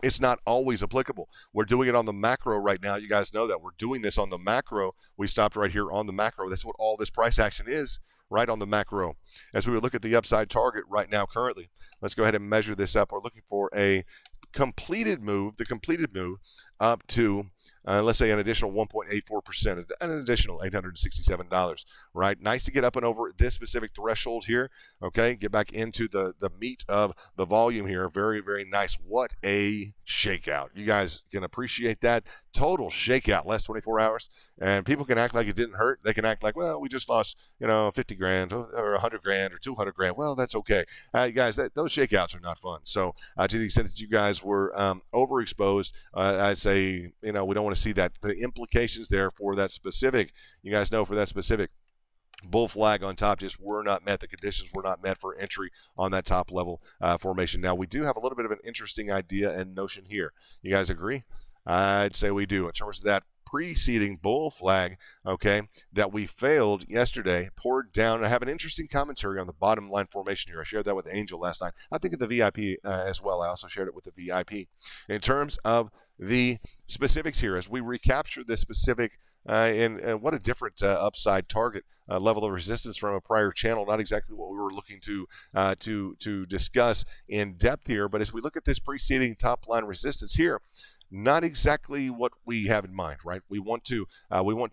It's not always applicable. We're doing it on the macro right now. You guys know that. We're doing this on the macro. We stopped right here on the macro. That's what all this price action is, right on the macro. As we would look at the upside target right now currently, let's go ahead and measure this up. We're looking for a completed move, up to, let's say, an additional 1.84%, an additional $867, right? Nice to get up and over this specific threshold here, okay? Get back into the meat of the volume here. Very, very nice. What a shakeout. You guys can appreciate that. Total shakeout last 24 hours. And people can act like it didn't hurt. They can act like, well, we just lost, 50 grand or 100 grand or 200 grand. Well, that's okay. Guys, those shakeouts are not fun. So to the extent that you guys were overexposed, I'd say, we don't want to see that. The implications there for that specific, you guys know, for that specific bull flag on top just were not met. The conditions were not met for entry on that top level formation. Now, we do have a little bit of an interesting idea and notion here. You guys agree? I'd say we do in terms of that preceding bull flag, okay, that we failed yesterday, poured down. I have an interesting commentary on the bottom line formation here. I shared that with Angel last night. I think of the VIP as well. I also shared it with the VIP. In terms of the specifics here, as we recapture this specific and what a different upside target level of resistance from a prior channel. Not exactly what we were looking to discuss in depth here, but as we look at this preceding top line resistance here, not exactly what we have in mind, right? We want to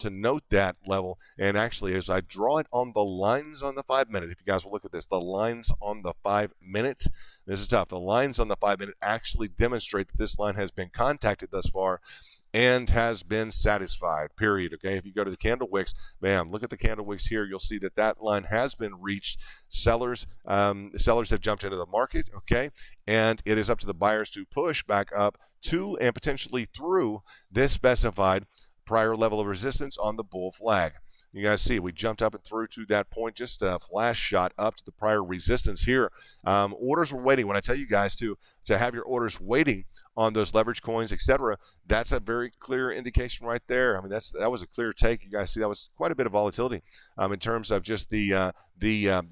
note that level, and actually, as I draw it on the lines on the 5 minute, if you guys will look at this, the lines on the 5 minute, this is tough. The lines on the 5 minute actually demonstrate that this line has been contacted thus far and has been satisfied, period. Okay, if you go to the candle wicks, bam, look at the candle wicks here. You'll see that that line has been reached. Sellers have jumped into the market, okay, and it is up to the buyers to push back up to and potentially through this specified prior level of resistance on the bull flag. You guys see we jumped up and through to that point, just a flash shot up to the prior resistance here. Orders were waiting. When I tell you guys to have your orders waiting on those leverage coins, etc., that's a very clear indication right there. I mean, that was a clear take. You guys see that was quite a bit of volatility in terms of just the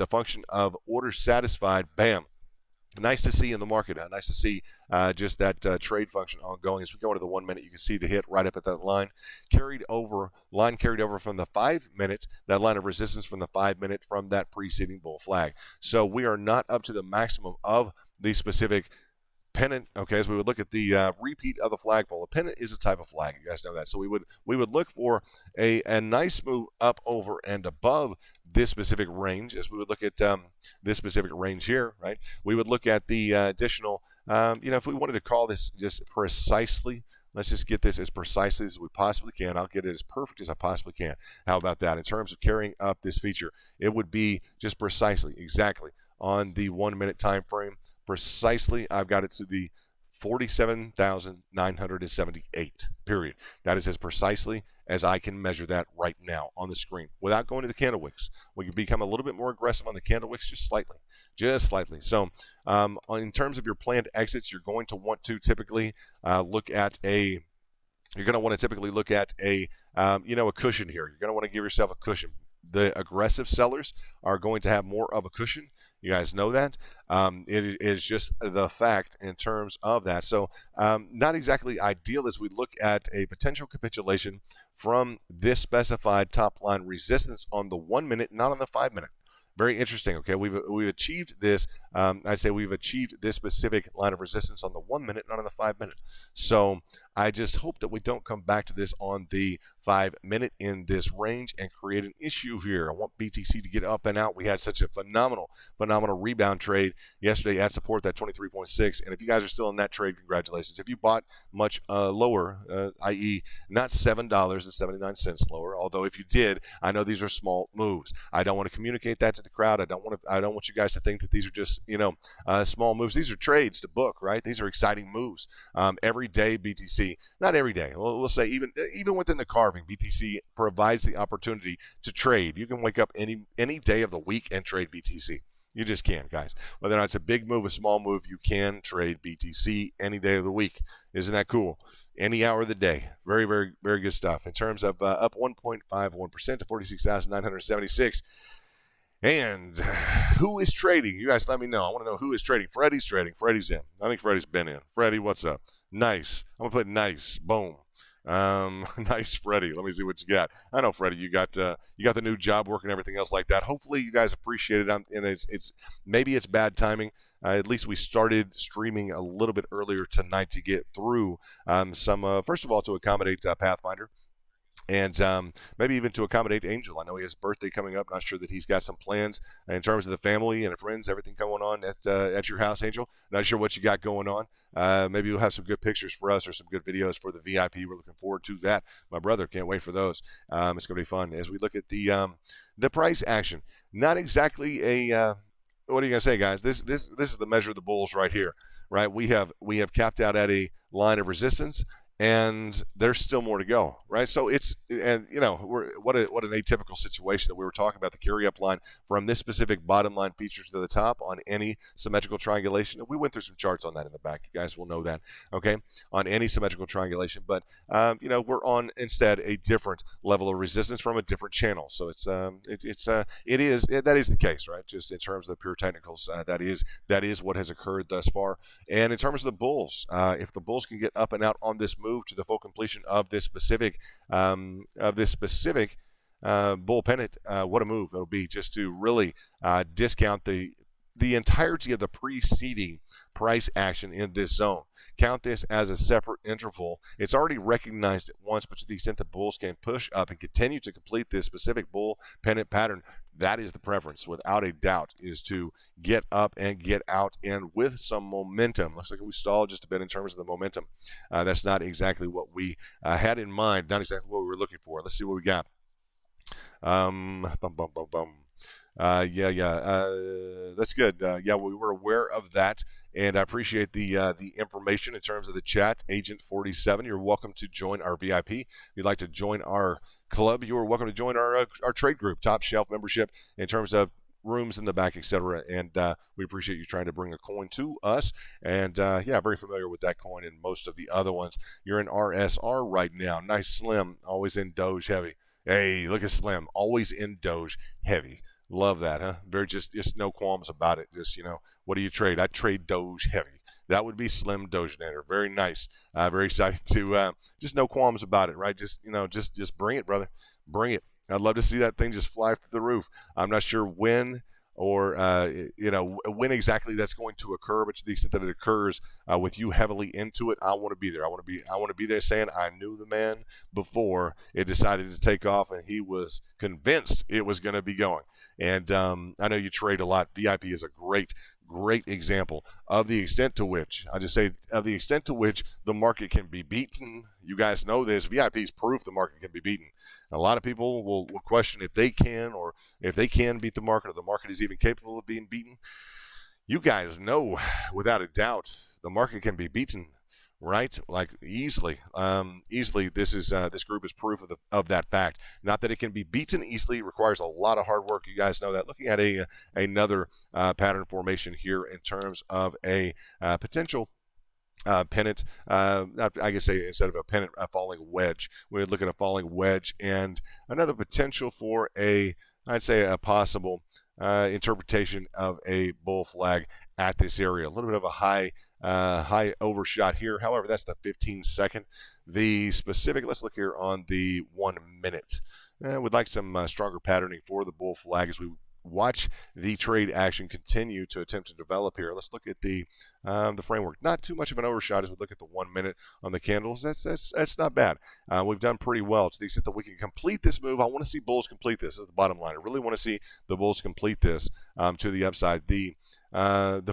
function of orders satisfied. Bam. Nice to see in the market. Nice to see just that trade function ongoing. As we go into the 1 minute, you can see the hit right up at that line. Carried over from the 5 minute, that line of resistance from the 5 minute from that preceding bull flag. So we are not up to the maximum of the specific pennant. Okay, as we would look at the repeat of the flagpole. A pennant is a type of flag. You guys know that. So we would look for a nice move up over and above this specific range. As we would look at this specific range here, right? We would look at the additional, if we wanted to call this just precisely, let's just get this as precisely as we possibly can. I'll get it as perfect as I possibly can. How about that? In terms of carrying up this feature, it would be just precisely, exactly, on the 1 minute time frame. Precisely, I've got it to the 47,978, period. That is as precisely as I can measure that right now on the screen without going to the candle wicks. We can become a little bit more aggressive on the candle wicks, just slightly. So in terms of your planned exits, you're going to want to typically look at a cushion here. You're going to want to give yourself a cushion. The aggressive sellers are going to have more of a cushion. You guys know that. It is just the fact in terms of that. So not exactly ideal as we look at a potential capitulation from this specified top line resistance on the 1 minute, not on the 5 minute. Very interesting. Okay, we've achieved this. I say we've achieved this specific line of resistance on the 1 minute, not on the 5 minute. So I just hope that we don't come back to this on the 5 minute in this range and create an issue here. I want BTC to get up and out. We had such a phenomenal rebound trade yesterday at support, that 23.6. And if you guys are still in that trade, congratulations. If you bought much lower, i.e. not $7.79 lower, although if you did, I know these are small moves. I don't want to communicate that to the crowd. I don't want you guys to think that these are just small moves. These are trades to book, right? These are exciting moves. Every day BTC, not every day, we'll say even within the carving, BTC provides the opportunity to trade. You can wake up any day of the week and trade BTC. You just can, guys. Whether or not it's a big move, a small move, you can trade BTC any day of the week. Isn't that cool? Any hour of the day. Very, very, very good stuff. In terms of up 1.51% to 46,976. And who is trading? You guys let me know. I want to know who is trading. Freddie's trading. Freddie's in. I think Freddie's been in. Freddie, what's up? Nice. I'm going to put nice. Boom. Nice, Freddie. Let me see what you got. I know, Freddie, you got the new job work and everything else like that. Hopefully you guys appreciate it. And maybe it's bad timing. At least we started streaming a little bit earlier tonight to get through first of all, to accommodate Pathfinder. And maybe even to accommodate Angel. I know he has birthday coming up. Not sure that he's got some plans in terms of the family and the friends, everything going on at your house, Angel. Not sure what you got going on. Maybe you'll have some good pictures for us or some good videos for the VIP. We're looking forward to that. My brother can't wait for those. It's going to be fun. As we look at the price action, not exactly a what are you going to say, guys? This is the measure of the bulls right here, right? We have capped out at a line of resistance. And there's still more to go, right? So what an atypical situation that we were talking about, the carry up line from this specific bottom line features to the top on any symmetrical triangulation. And we went through some charts on that in the back. You guys will know that, okay? On any symmetrical triangulation, but we're on instead a different level of resistance from a different channel. So that is the case, right? Just in terms of the pure technicals, that is what has occurred thus far. And in terms of the bulls, if the bulls can get up and out on this move, move to the full completion of this specific bull pennant, what a move it'll be just to really discount the entirety of the preceding price action in this zone. Count this as a separate interval. It's already recognized it once, but to the extent that bulls can push up and continue to complete this specific bull pennant pattern, that is the preference, without a doubt, is to get up and get out and with some momentum. Looks like we stalled just a bit in terms of the momentum. That's not exactly what we had in mind, not exactly what we were looking for. Let's see what we got. That's good. Yeah, we were aware of that, and I appreciate the information in terms of the chat. Agent 47, you're welcome to join our VIP. If you'd like to join our club, you are welcome to join our trade group, top shelf membership in terms of rooms in the back, etc. And we appreciate you trying to bring a coin to us. And yeah, very familiar with that coin and most of the other ones. You're in RSR right now. Nice Slim, always in Doge heavy. Hey, look at Slim, always in Doge heavy. Love that, huh? Very just no qualms about it. Just, what do you trade? I trade Doge heavy. That would be Slim Dogenator. Very nice. Very excited to just no qualms about it, right? Just just bring it, brother. Bring it. I'd love to see that thing just fly through the roof. I'm not sure when or when exactly that's going to occur, but to the extent that it occurs with you heavily into it, I want to be there. I want to be there saying I knew the man before it decided to take off, and he was convinced it was going to be going. And I know you trade a lot. VIP is a great example of the extent to which, the market can be beaten. You guys know this. VIP is proof the market can be beaten. A lot of people will question if they can beat the market, or the market is even capable of being beaten. You guys know without a doubt the market can be beaten, right? Like easily. This group is proof of that fact. Not that it can be beaten easily. It requires a lot of hard work. You guys know that. Looking at another pattern formation here in terms of a potential pennant, I guess instead of a pennant, a falling wedge. We would look at a falling wedge and another potential for a possible interpretation of a bull flag at this area. A little bit of a high overshot here. However, that's the 15-second. The specific, let's look here on the 1 minute. We'd like some stronger patterning for the bull flag as we watch the trade action continue to attempt to develop here. Let's look at the framework. Not too much of an overshot as we look at the 1 minute on the candles. That's not bad. We've done pretty well to the extent that we can complete this move. I want to see bulls complete this. This is the bottom line. I really want to see the bulls complete this to the upside. The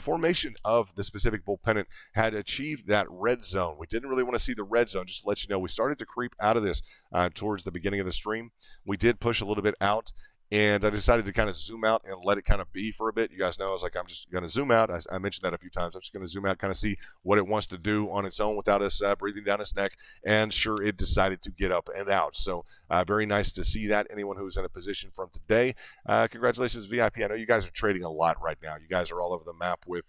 formation of the specific bull pennant had achieved that red zone. We didn't really want to see the red zone. Just to let you know, we started to creep out of this towards the beginning of the stream. We did push a little bit out, and I decided to kind of zoom out and let it kind of be for a bit. You guys know I was like, I'm just going to zoom out. I mentioned that a few times. I'm just going to zoom out, kind of see what it wants to do on its own without us breathing down its neck. And sure, it decided to get up and out. So very nice to see that. Anyone who's in a position from today, congratulations, VIP. I know you guys are trading a lot right now. You guys are all over the map with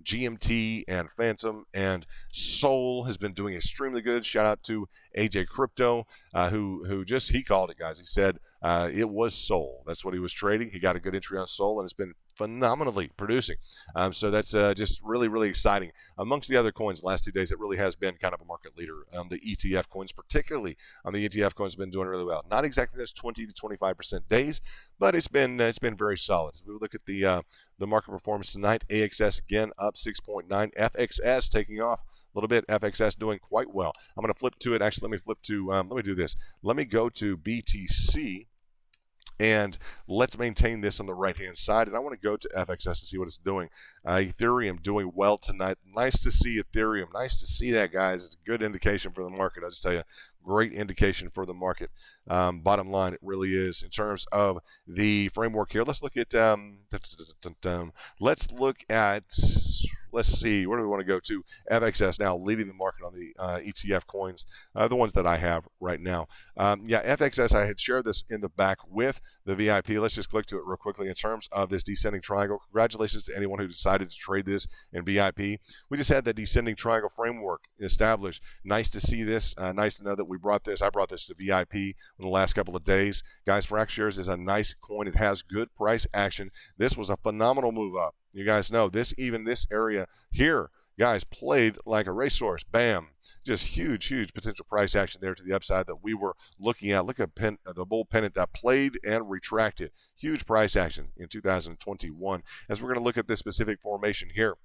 GMT and Phantom, and Sol has been doing extremely good. Shout out to AJ Crypto, who he called it, guys. He said it was Sol. That's what he was trading. He got a good entry on Sol, and it's been phenomenally producing. So that's just really exciting. Amongst the other coins, the last 2 days, it really has been kind of a market leader. The ETF coins, particularly on the ETF coins, have been doing really well. Not exactly those 20 to 25% days, but it's been very solid. As we look at the market performance tonight, AXS again up 6.9, FXS taking off a little bit. FXS doing quite well. I'm going to flip to it. Actually, let me flip to, let me do this. Let me go to BTC, and let's maintain this on the right-hand side. And I want to go to FXS to see what it's doing. Ethereum doing well tonight. Nice to see Ethereum. Nice to see that, guys. It's a good indication for the market. I'll just tell you, great indication for the market. Bottom line, it really is. In terms of the framework here, let's look at, let's see, where do we want to go to? FXS now leading the market on the ETF coins, the ones that I have right now. Yeah, FXS, I had shared this in the back with the VIP. Let's just click to it real quickly in terms of this descending triangle. Congratulations to anyone who decided to trade this in VIP. We just had that descending triangle framework established. Nice to see this. Nice to know that I brought this to VIP in the last couple of days. Guys, Frac Shares is a nice coin. It has good price action. This was a phenomenal move up. You guys know this area here, guys, played like a racehorse. Bam. Just huge potential price action there to the upside that we were looking at. Look at the bull pennant that played and retracted. Huge price action in 2021. As we're going to look at this specific formation here,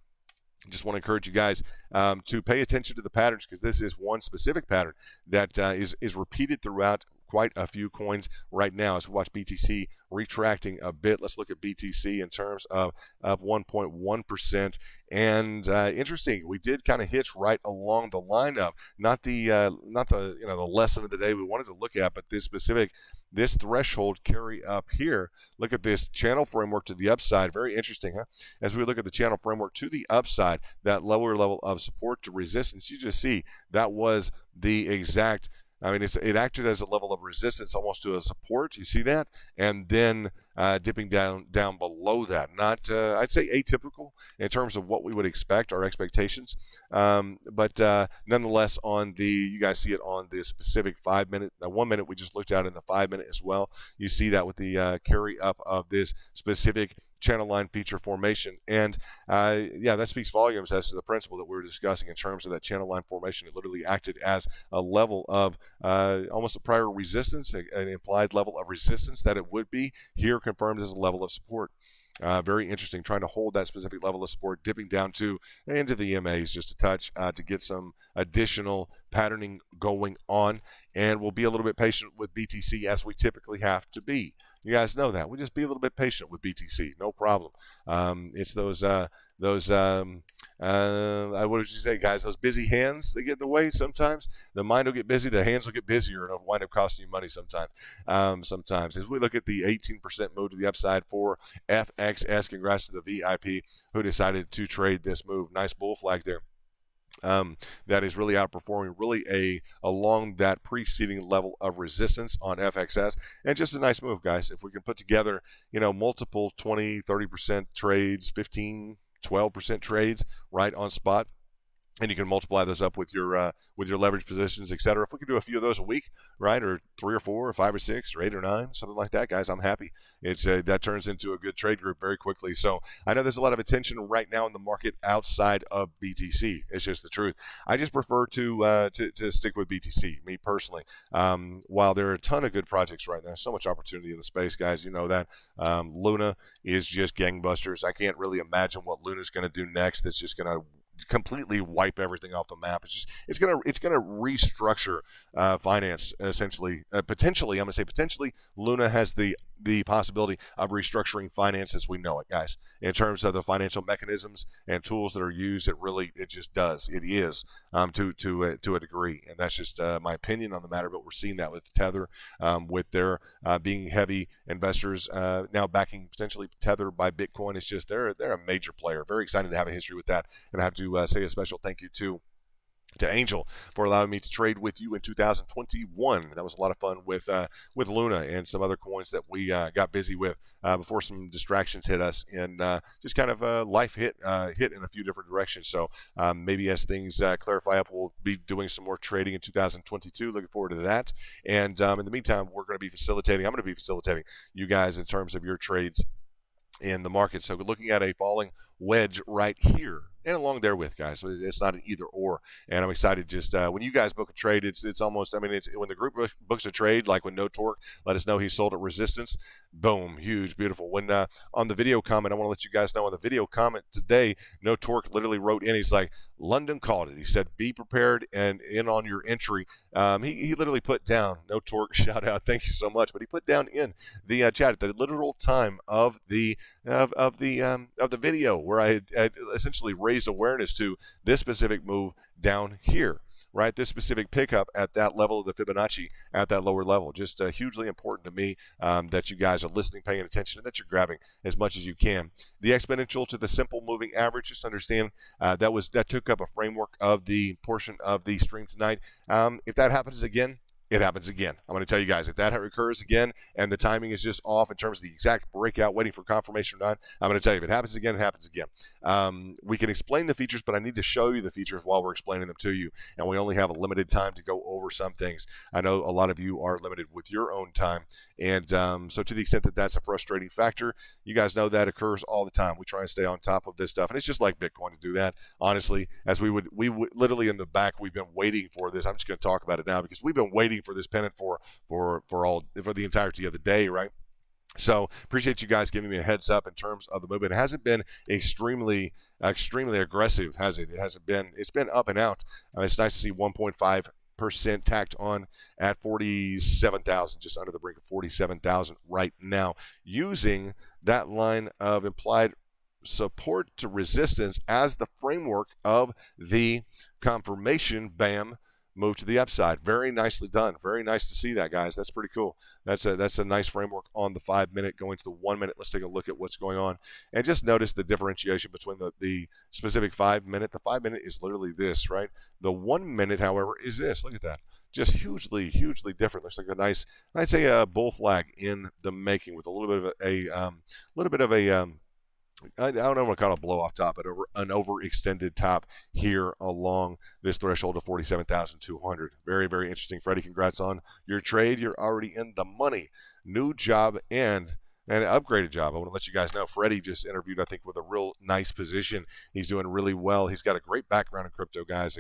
just want to encourage you guys to pay attention to the patterns, because this is one specific pattern that is repeated throughout quite a few coins right now. As we watch BTC retracting a bit, let's look at BTC in terms of 1.1%. And interesting, we did kind of hitch right along the line of not the the lesson of the day we wanted to look at, but this threshold carry up here. Look at this channel framework to the upside. Very interesting, huh? As we look at the channel framework to the upside, that lower level of support to resistance, you just see that was the exact, I mean, it acted as a level of resistance almost to a support. You see that? And then dipping down below that. Not, I'd say, atypical in terms of what we would expect, our expectations. But nonetheless, you guys see it on the specific 5 minute, 1 minute we just looked at in the 5 minute as well. You see that with the carry up of this specific channel line feature formation. And yeah, that speaks volumes as to the principle that we were discussing in terms of that channel line formation. It literally acted as a level of almost a prior resistance, an implied level of resistance that it would be, here confirmed as a level of support. Very interesting, trying to hold that specific level of support, dipping down into the EMAs just a touch to get some additional patterning going on. And we'll be a little bit patient with BTC, as we typically have to be. You guys know that. We just be a little bit patient with BTC, no problem. It's those what would you say, guys? Those busy hands that get in the way sometimes. The mind will get busy, the hands will get busier, and it'll wind up costing you money sometimes. As we look at the 18% move to the upside for FXS, congrats to the VIP who decided to trade this move. Nice bull flag there. That is really outperforming along that preceding level of resistance on FXS, and just a nice move, guys. If we can put together, multiple 20, 30% trades, 15, 12% trades right on spot, and you can multiply those up with your leverage positions, etc. If we could do a few of those a week, right, or 3 or 4 or 5 or 6 or 8 or 9, something like that, guys, I'm happy. It's that turns into a good trade group very quickly. So I know there's a lot of attention right now in the market outside of BTC. It's just the truth. I just prefer to stick with BTC, me personally. While there are a ton of good projects right now, so much opportunity in the space, guys. You know that. Luna is just gangbusters. I can't really imagine what Luna's going to do next. That's just going to completely wipe everything off the map. It's gonna restructure finance essentially. Potentially, I'm gonna say potentially, Luna has the possibility of restructuring finance as we know it, guys. In terms of the financial mechanisms and tools that are used, it just does. It is to a degree, and that's just my opinion on the matter. But we're seeing that with Tether, with their being heavy investors now backing potentially Tether by Bitcoin. It's just they're a major player. Very excited to have a history with that, and I have to say a special thank you to Angel for allowing me to trade with you in 2021. That was a lot of fun with Luna and some other coins that we got busy with before some distractions hit us, and just kind of life hit in a few different directions. So maybe as things clarify up, we'll be doing some more trading in 2022. Looking forward to that. And in the meantime, I'm going to be facilitating you guys in terms of your trades in the market. So we're looking at a falling wedge right here and along there with, guys. So it's not an either or, and I'm excited. Just when you guys book a trade, it's almost, I mean, it's when the group books a trade, like when No Torque let us know he sold at resistance, boom, huge, beautiful. When on the video comment, I want to let you guys know on the video comment today, No Torque literally wrote in, he's like, London called it. He said, be prepared and in on your entry. He literally put down, No Torque, shout out, thank you so much, but he put down in the chat at the literal time of the video where I had essentially raised awareness to this specific move down here, right? This specific pickup at that level of the Fibonacci at that lower level. Just hugely important to me that you guys are listening, paying attention, and that you're grabbing as much as you can. The exponential to the simple moving average, just understand that took up a framework of the portion of the stream tonight. If that happens again, it happens again. I'm going to tell you guys, if that occurs again and the timing is just off in terms of the exact breakout, waiting for confirmation or not, I'm going to tell you, if it happens again, it happens again. We can explain the features, but I need to show you the features while we're explaining them to you, and we only have a limited time to go over some things. I know a lot of you are limited with your own time, and so to the extent that that's a frustrating factor, you guys know that occurs all the time. We try and stay on top of this stuff, and it's just like Bitcoin to do that, honestly, as we would literally in the back, we've been waiting for this. I'm just going to talk about it now because we've been waiting for this pennant for the entirety of the day, right? So appreciate you guys giving me a heads up in terms of the movement. It hasn't been extremely aggressive, has it? It hasn't been. It's been up and out. It's nice to see 1.5% tacked on at 47,000, just under the brink of 47,000 right now, using that line of implied support to resistance as the framework of the confirmation. Bam. Move to the upside. Very nicely done. Very nice to see that, guys. That's pretty cool. That's a nice framework on the 5 minute. Going to the 1 minute, let's take a look at what's going on. And just notice the differentiation between the specific 5 minute. The 5 minute is literally this, right? The 1 minute, however, is this. Look at that. Just hugely different. Looks like a nice, I'd say a bull flag in the making with a little bit of a I don't want to call it a blow off top, but an overextended top here along this threshold of 47,200. Very, very interesting. Freddie, congrats on your trade. You're already in the money. New job and an upgraded job. I want to let you guys know Freddie just interviewed, I think, with a real nice position. He's doing really well. He's got a great background in crypto, guys.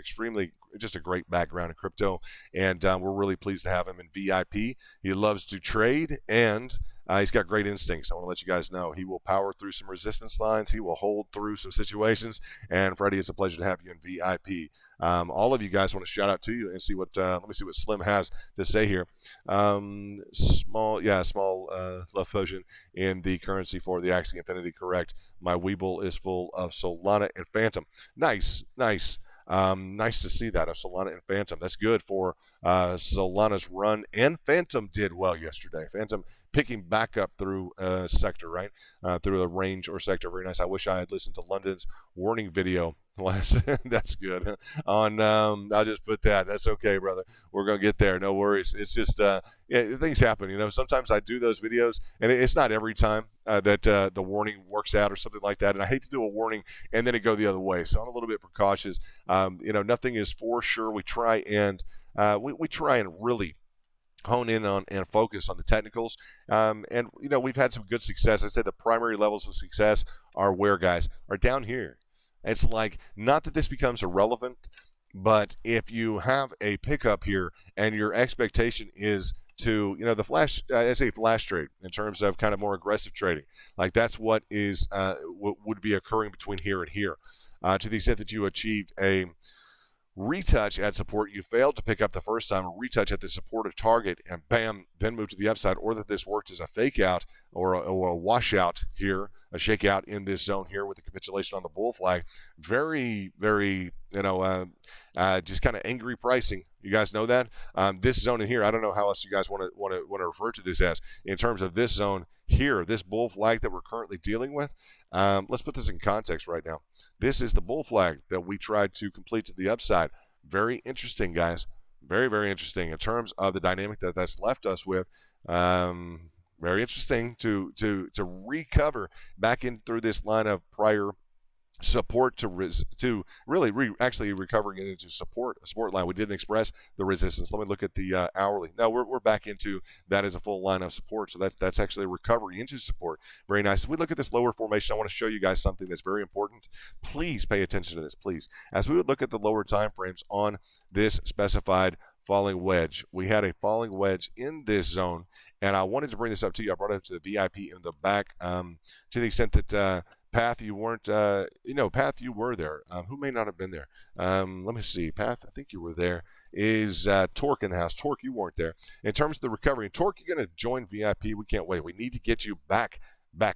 Just a great background in crypto. And we're really pleased to have him in VIP. He loves to trade and he's got great instincts. I want to let you guys know he will power through some resistance lines. He will hold through some situations. And Freddie, it's a pleasure to have you in VIP. All of you guys want to shout out to you and see what. Let me see what Slim has to say here. Small love potion in the currency for the Axie Infinity. Correct. My Weeble is full of Solana and Phantom. Nice. Nice to see that of Solana and Phantom. That's good for Solana's run, and Phantom did well yesterday. Phantom picking back up through sector, right? Through a range or sector. Very nice. I wish I had listened to London's warning video. That's good. I'll just put that. That's okay, brother. We're gonna get there. No worries. It's just things happen. You know, sometimes I do those videos, and it's not every time that the warning works out or something like that. And I hate to do a warning and then it go the other way. So I'm a little bit precautious. Nothing is for sure. We try and really hone in on and focus on the technicals. We've had some good success. I said the primary levels of success are where, guys, are down here. It's like, not that this becomes irrelevant, but if you have a pickup here and your expectation is to, the flash, I say flash trade in terms of kind of more aggressive trading, like that's what is would be occurring between here and here. To the extent that you achieved a retouch at support, you failed to pick up the first time, a retouch at the supportive target, and bam, then move to the upside, or that this worked as a fake out or a washout here, a shakeout in this zone here with the capitulation on the bull flag. Very, very, just kind of angry pricing. You guys know that this zone in here. I don't know how else you guys want to refer to this as in terms of this zone here, this bull flag that we're currently dealing with. Let's put this in context right now. This is the bull flag that we tried to complete to the upside. Very interesting, guys. Very, very interesting in terms of the dynamic that's left us with. Very interesting to recover back in through this line of prior support to really actually recovering it into support line. We didn't express the resistance. Let me look at the hourly. No, we're back into that as a full line of support. So that's actually a recovery into support. Very nice. If we look at this lower formation, I want to show you guys something that's very important. Please pay attention to this, please. As we would look at the lower time frames on this specified falling wedge, we had a falling wedge in this zone, and I wanted to bring this up to you. I brought it up to the VIP in the back to the extent that Path, you weren't, Path, you were there. Who may not have been there? Let me see. Path, I think you were there. Is Torque in the house? Torque, you weren't there. In terms of the recovery, Torque, you're going to join VIP. We can't wait. We need to get you back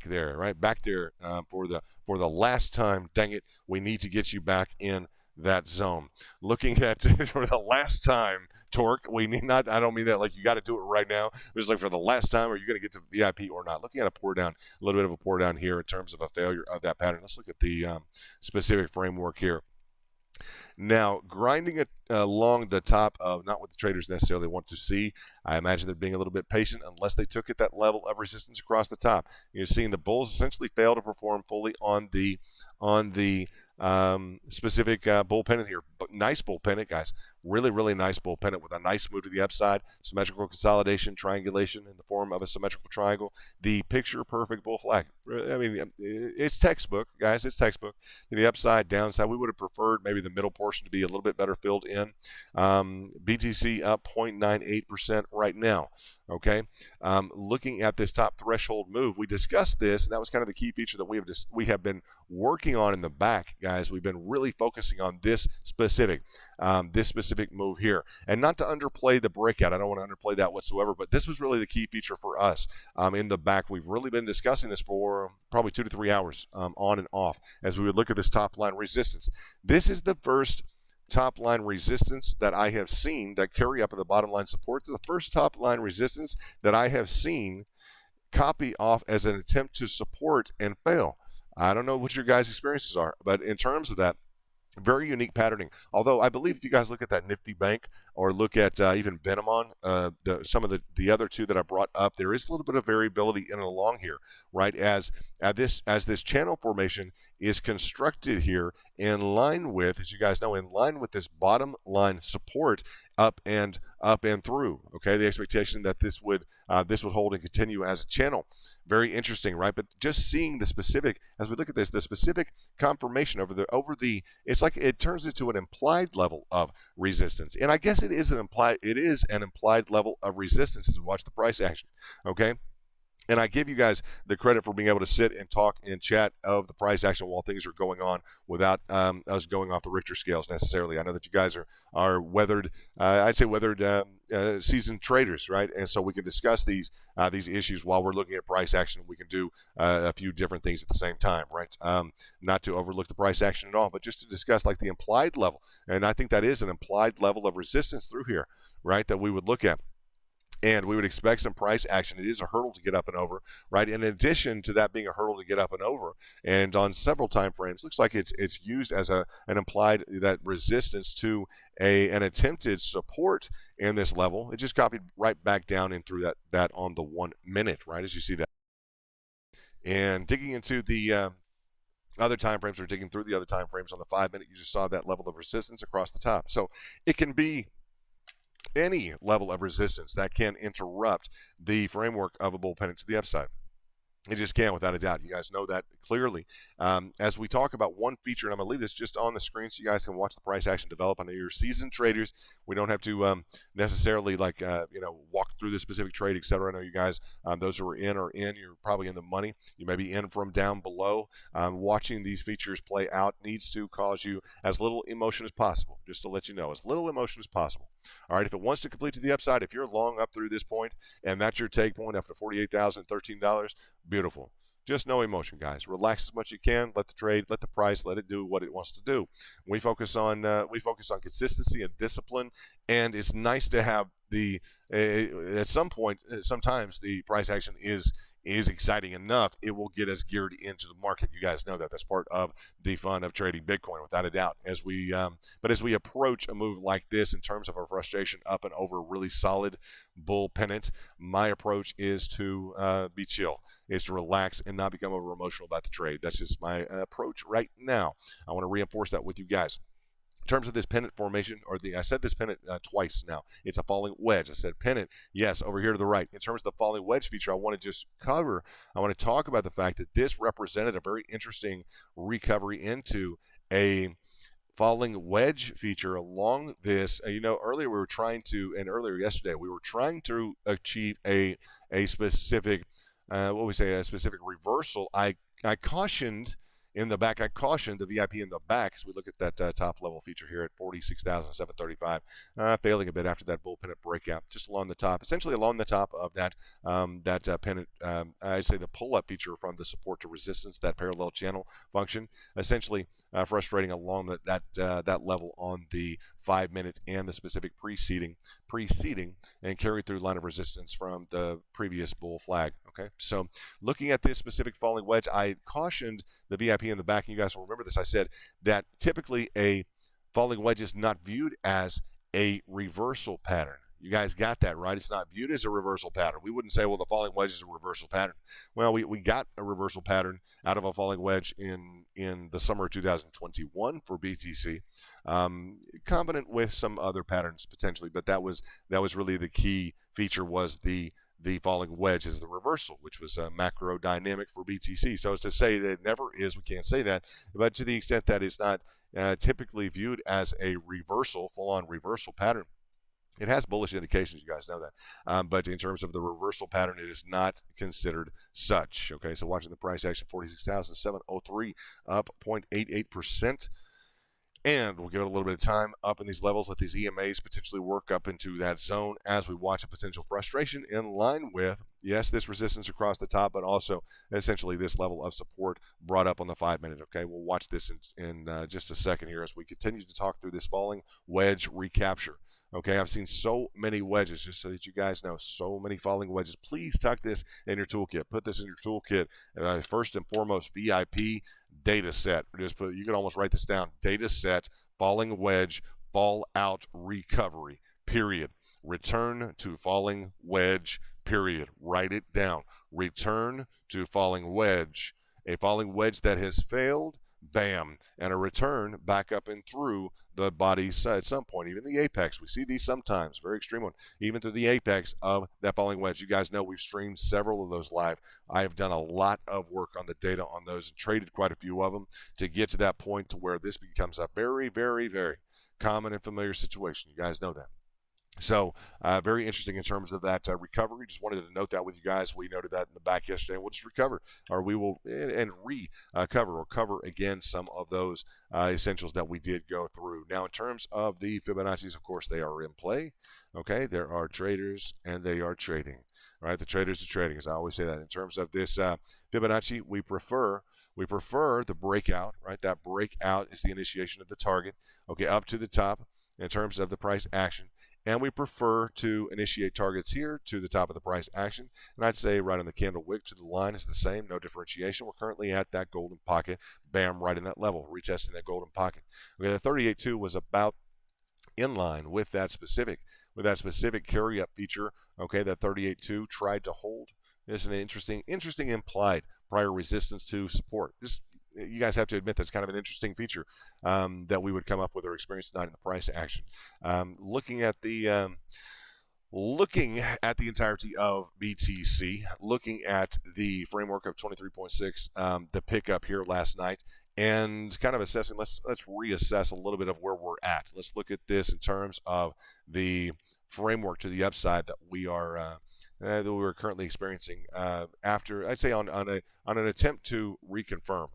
there, right? Back there for the last time. Dang it. We need to get you back in that zone. Looking at for the last time, Torque, we need not, I don't mean that like you got to do it right now. Just like for the last time, are you going to get to VIP or not? Looking at a pour down, a little bit of a pour down here in terms of a failure of that pattern. Let's look at the specific framework here. Now, grinding it along the top of not what the traders necessarily want to see. I imagine they're being a little bit patient unless they took it that level of resistance across the top. You're seeing the bulls essentially fail to perform fully on the specific bull pennant here. But nice bull pennant, guys. Really, really nice bull pennant with a nice move to the upside. Symmetrical consolidation, triangulation in the form of a symmetrical triangle. The picture perfect bull flag. I mean, it's textbook, guys. It's textbook. To the upside, downside. We would have preferred maybe the middle portion to be a little bit better filled in. BTC up 0.98% right now. Okay, looking at this top threshold move, we discussed this, and that was kind of the key feature that we have been working on in the back, guys. We've been really focusing on this specific move here, and not to underplay the breakout. I don't want to underplay that whatsoever, but this was really the key feature for us in the back. We've really been discussing this for probably 2 to 3 hours on and off as we would look at this top line resistance. This is the first top line resistance that I have seen that carry up at the bottom line support. The first top line resistance that I have seen copy off as an attempt to support and fail. I don't know what your guys' experiences are, but in terms of that, very unique patterning. Although I believe if you guys look at that Nifty Bank or look at even Benamon, some of the other two that I brought up, there is a little bit of variability in and along here, right? As this channel formation is constructed here in line with, as you guys know, in line with this bottom line support up and through. Okay, the expectation that this would hold and continue as a channel. Very interesting, right? But just seeing the specific, as we look at this, the specific confirmation over the, it's like it turns into an implied level of resistance, and I guess it is an implied level of resistance as we watch the price action. Okay. And I give you guys the credit for being able to sit and talk and chat of the price action while things are going on without us going off the Richter scales necessarily. I know that you guys are weathered, I'd say weathered seasoned traders, right? And so we can discuss these issues while we're looking at price action. We can do a few different things at the same time, right? Not to overlook the price action at all, but just to discuss like the implied level. And I think that is an implied level of resistance through here, right, that we would look at. And we would expect some price action. It is a hurdle to get up and over, right? In addition to that being a hurdle to get up and over, and on several time frames, looks like it's used as an implied that resistance to an attempted support in this level. It just copied right back down in through that on the 1 minute, right? As you see that, and digging into the other time frames, or digging through the other time frames on the 5 minute, you just saw that level of resistance across the top. So it can be any level of resistance that can interrupt the framework of a bull pennant to the upside. It just can, without a doubt. You guys know that clearly. As we talk about one feature, and I'm going to leave this just on the screen so you guys can watch the price action develop. I know you're seasoned traders. We don't have to necessarily walk through the specific trade, etc. I know you guys, those who are in, you're probably in the money. You may be in from down below. Watching these features play out needs to cause you as little emotion as possible, just to let you know, as little emotion as possible. All right, if it wants to complete to the upside, if you're long up through this point, and that's your take point after $48,013, beautiful. Just no emotion, guys. Relax as much as you can. Let the trade, let the price, let it do what it wants to do. We focus on consistency and discipline, and it's nice to have the at some point, sometimes the price action is exciting enough, it will get us geared into the market. You guys know that. That's part of the fun of trading Bitcoin, without a doubt. But as we approach a move like this in terms of our frustration up and over a really solid bull pennant, my approach is to be chill, is to relax and not become over emotional about the trade. That's just my approach right now. I want to reinforce that with you guys. In terms of this pennant formation, I said this pennant twice now. It's a falling wedge. I said pennant, yes, over here to the right. In terms of the falling wedge feature, I want to talk about the fact that this represented a very interesting recovery into a falling wedge feature along this. Earlier yesterday, we were trying to achieve a specific, a specific reversal. I cautioned in the back. I cautioned the VIP in the back as we look at that top level feature here at 46,735, failing a bit after that bull pennant breakout, just along the top, essentially along the top of that pennant. I'd say the pull-up feature from the support to resistance, that parallel channel function, essentially frustrating along that level on the 5 minute and the specific preceding and carried through line of resistance from the previous bull flag. Okay, so looking at this specific falling wedge, I cautioned the VIP in the back, and you guys will remember this. I said that typically a falling wedge is not viewed as a reversal pattern. You guys got that, right? It's not viewed as a reversal pattern. We wouldn't say, well, the falling wedge is a reversal pattern. Well, we got a reversal pattern out of a falling wedge in the summer of 2021 for BTC, combinant with some other patterns potentially, but that was really the key feature, was the falling wedge is the reversal, which was macro dynamic for BTC. So to say that it never is, we can't say that, but to the extent that it's not typically viewed as a reversal, full-on reversal pattern, it has bullish indications, you guys know that. But in terms of the reversal pattern, it is not considered such. Okay, so watching the price action, 46,703, up 0.88%. And we'll give it a little bit of time up in these levels, let these EMAs potentially work up into that zone as we watch a potential frustration in line with, yes, this resistance across the top, but also essentially this level of support brought up on the 5-minute. Okay, we'll watch this in just a second here as we continue to talk through this falling wedge recapture. Okay, I've seen so many wedges, just so that you guys know, so many falling wedges. Please tuck this in your toolkit. Put this in your toolkit. First and foremost, VIP data set. You can almost write this down. Data set, falling wedge, fallout recovery, period. Return to falling wedge, period. Write it down. Return to falling wedge. A falling wedge that has failed, bam, and a return back up and through the body at some point, even the apex. We see these sometimes, very extreme one, even through the apex of that falling wedge. You guys know we've streamed several of those live. I have done a lot of work on the data on those and traded quite a few of them to get to that point to where this becomes a very, very, very common and familiar situation. You guys know that. So very interesting in terms of that recovery. Just wanted to note that with you guys. We noted that in the back yesterday. And we'll just recover, or we will recover or cover again some of those essentials that we did go through. Now, in terms of the Fibonacci's, of course, they are in play. Okay, there are traders and they are trading. Right, the traders are trading, as I always say that. In terms of this Fibonacci, we prefer the breakout. Right, that breakout is the initiation of the target. Okay, up to the top in terms of the price action. And we prefer to initiate targets here to the top of the price action. And I'd say right on the candle wick to the line is the same, no differentiation. We're currently at that golden pocket, bam, right in that level, retesting that golden pocket. Okay, the 38.2 was about in line with that specific carry up feature. Okay, that 38.2 tried to hold. This is an interesting implied prior resistance to support. You guys have to admit that's kind of an interesting feature that we would come up with or experience tonight in the price action. Looking at the entirety of BTC, looking at the framework of 23.6, the pickup here last night, and kind of assessing. Let's reassess a little bit of where we're at. Let's look at this in terms of the framework to the upside that we're currently experiencing after, I'd say, on an attempt to reconfirm.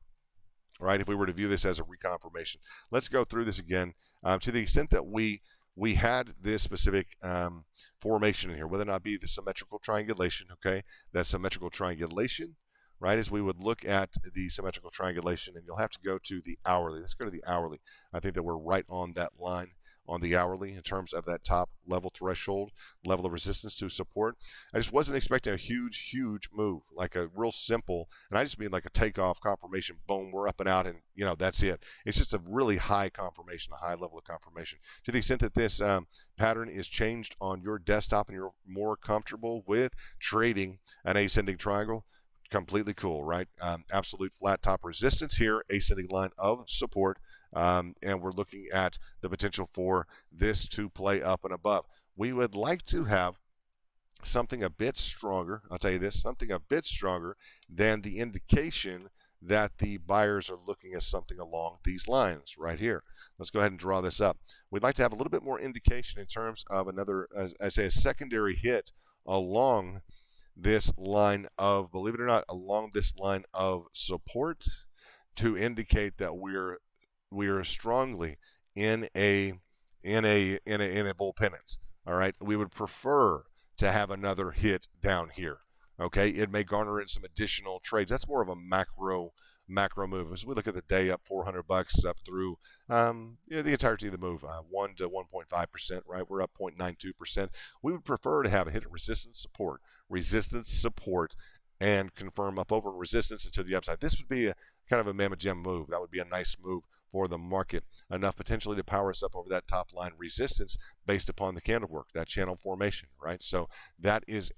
Right, if we were to view this as a reconfirmation, let's go through this again to the extent that we had this specific formation in here, whether or not be the symmetrical triangulation. Okay, that symmetrical triangulation, right? As we would look at the symmetrical triangulation, and you'll have to go to the hourly. Let's go to the hourly. I think that we're right on that line on the hourly in terms of that top level threshold, level of resistance to support. I just wasn't expecting a huge move, like a real simple, and I just mean like a takeoff confirmation, boom, we're up and out, and that's it. It's just a really high confirmation, a high level of confirmation. To the extent that this pattern is changed on your desktop and you're more comfortable with trading an ascending triangle, completely cool, right? Absolute flat top resistance here, ascending line of support. And we're looking at the potential for this to play up and above. We would like to have something a bit stronger. I'll tell you this, something a bit stronger than the indication that the buyers are looking at something along these lines right here. Let's go ahead and draw this up. We'd like to have a little bit more indication in terms of another, as I say, a secondary hit along this line of, believe it or not, along this line of support to indicate that we are strongly in a bull pennant. All right, we would prefer to have another hit down here. Okay, it may garner in some additional trades. That's more of a macro move. As we look at the day up $400 up through the entirety of the move, 1 to 1.5%. Right, we're up 0.92%. We would prefer to have a hit at resistance support, and confirm up over resistance to the upside. This would be a kind of a mamma jam move. That would be a nice move for the market, enough potentially to power us up over that top line resistance based upon the candle work, that channel formation, right? So that is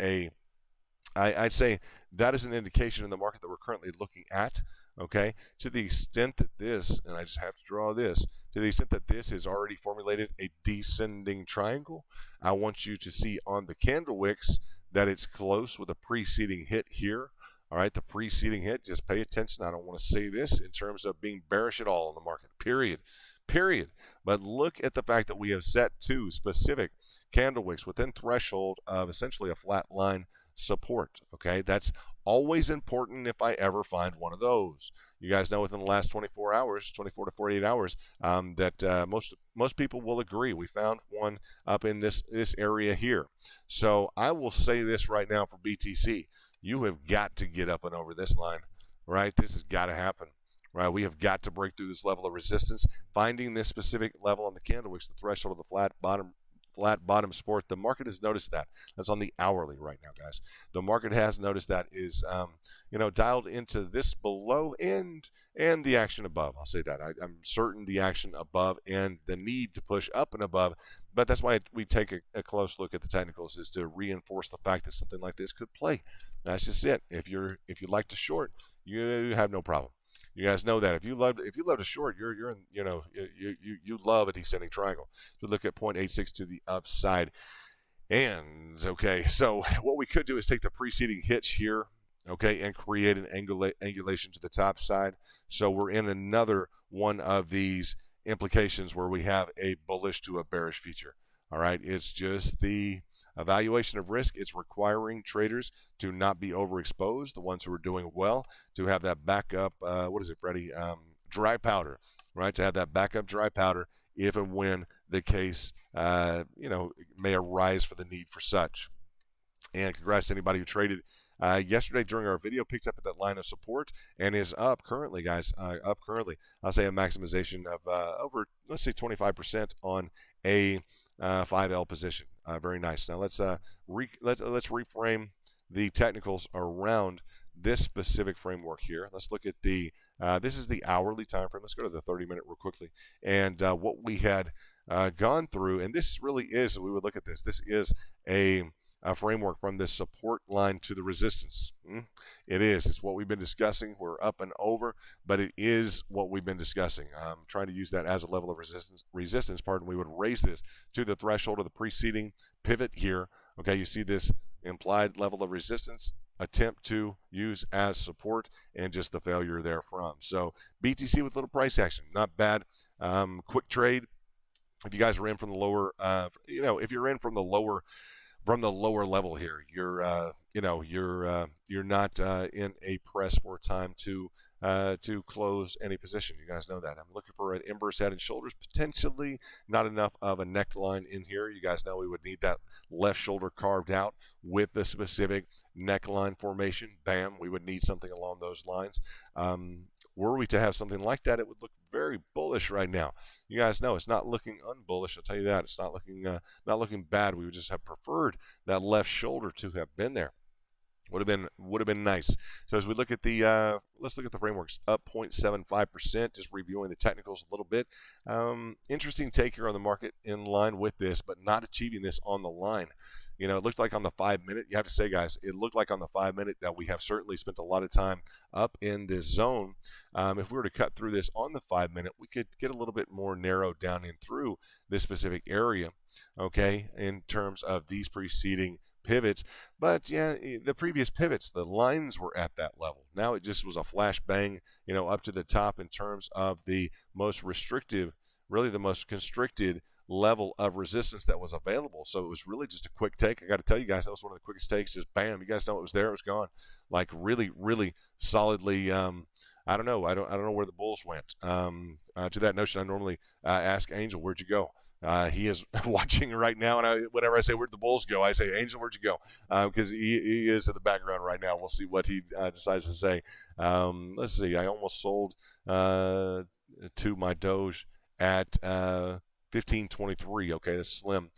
I'd say that is an indication in the market that we're currently looking at. Okay, to the extent that this, and I just have to draw this, to the extent that this has already formulated a descending triangle, I want you to see on the candle wicks that it's close with a preceding hit here. All right, the preceding hit, just pay attention. I don't want to say this in terms of being bearish at all in the market, period. But look at the fact that we have set two specific candle wicks within threshold of essentially a flat line support. Okay, that's always important if I ever find one of those. You guys know within the last 24 hours, 24 to 48 hours, that most people will agree we found one up in this area here. So I will say this right now for BTC. You have got to get up and over this line, right? This has got to happen, right? We have got to break through this level of resistance. Finding this specific level on the candle wicks, the threshold of the flat bottom support. The market has noticed that. That's on the hourly right now, guys. The market has noticed that is, dialed into this below end and the action above. I'll say that. I'm certain the action above and the need to push up and above. But that's why we take a close look at the technicals, is to reinforce the fact that something like this could play. That's just it. If you like to short, you have no problem. You guys know that if you love to short, you love a descending triangle. So look at 0.86 to the upside. And okay, so what we could do is take the preceding hitch here, okay, and create an angulation to the top side. So we're in another one of these implications where we have a bullish to a bearish feature. All right, it's just the evaluation of risk. It's requiring traders to not be overexposed, the ones who are doing well, to have that backup, what is it, Freddie? Dry powder, right? To have that backup dry powder if and when the case, may arise for the need for such. And congrats to anybody who traded yesterday during our video, picked up at that line of support and is up currently, guys. Up currently. I'll say a maximization of over, let's say, 25% on a 5L position. Very nice. Now let's reframe the technicals around this specific framework here. Let's look at the this is the hourly time frame. Let's go to the 30-minute real quickly. And what we had gone through, and this really is, we would look at this. This is a framework from this support line to the resistance. It is. It's what we've been discussing. We're up and over, but it is what we've been discussing. Trying to use that as a level of resistance. Pardon. We would raise this to the threshold of the preceding pivot here. Okay, you see this implied level of resistance, attempt to use as support, and just the failure therefrom. So BTC with little price action, not bad. Quick trade. If you guys are in from the lower, if you're in from the lower level here, you're not in a press for time to close any position. You guys know that. I'm looking for an inverse head and shoulders, potentially not enough of a neckline in here. You guys know we would need that left shoulder carved out with the specific neckline formation. Bam, we would need something along those lines. Were we to have something like that, it would look very bullish right now. You guys know it's not looking unbullish. I'll tell you that. It's not looking bad. We would just have preferred that left shoulder to have been there. Would have been nice. So as we look at the let's look at the frameworks, up 0.75%. Just reviewing the technicals a little bit. Interesting take here on the market in line with this, but not achieving this on the line. It looked like on the 5-minute, you have to say, guys, it looked like on the 5-minute that we have certainly spent a lot of time up in this zone. If we were to cut through this on the 5-minute, we could get a little bit more narrowed down in through this specific area, okay, in terms of these preceding pivots. But yeah, the previous pivots, the lines were at that level. Now it just was a flash bang, up to the top in terms of the most restrictive, really the most constricted level of resistance that was available. So it was really just a quick take. I got to tell you guys, that was one of the quickest takes. Just bam, you guys know it was there, it was gone, like really, really solidly. I don't know where the bulls went. To that notion, I normally ask Angel, where'd you go? He is watching right now, and whenever I say where'd the bulls go, I say, Angel, where'd you go? Because he is in the background right now. We'll see what he decides to say. Let's see. I almost sold to my Doge at 1523. Okay, that's slim.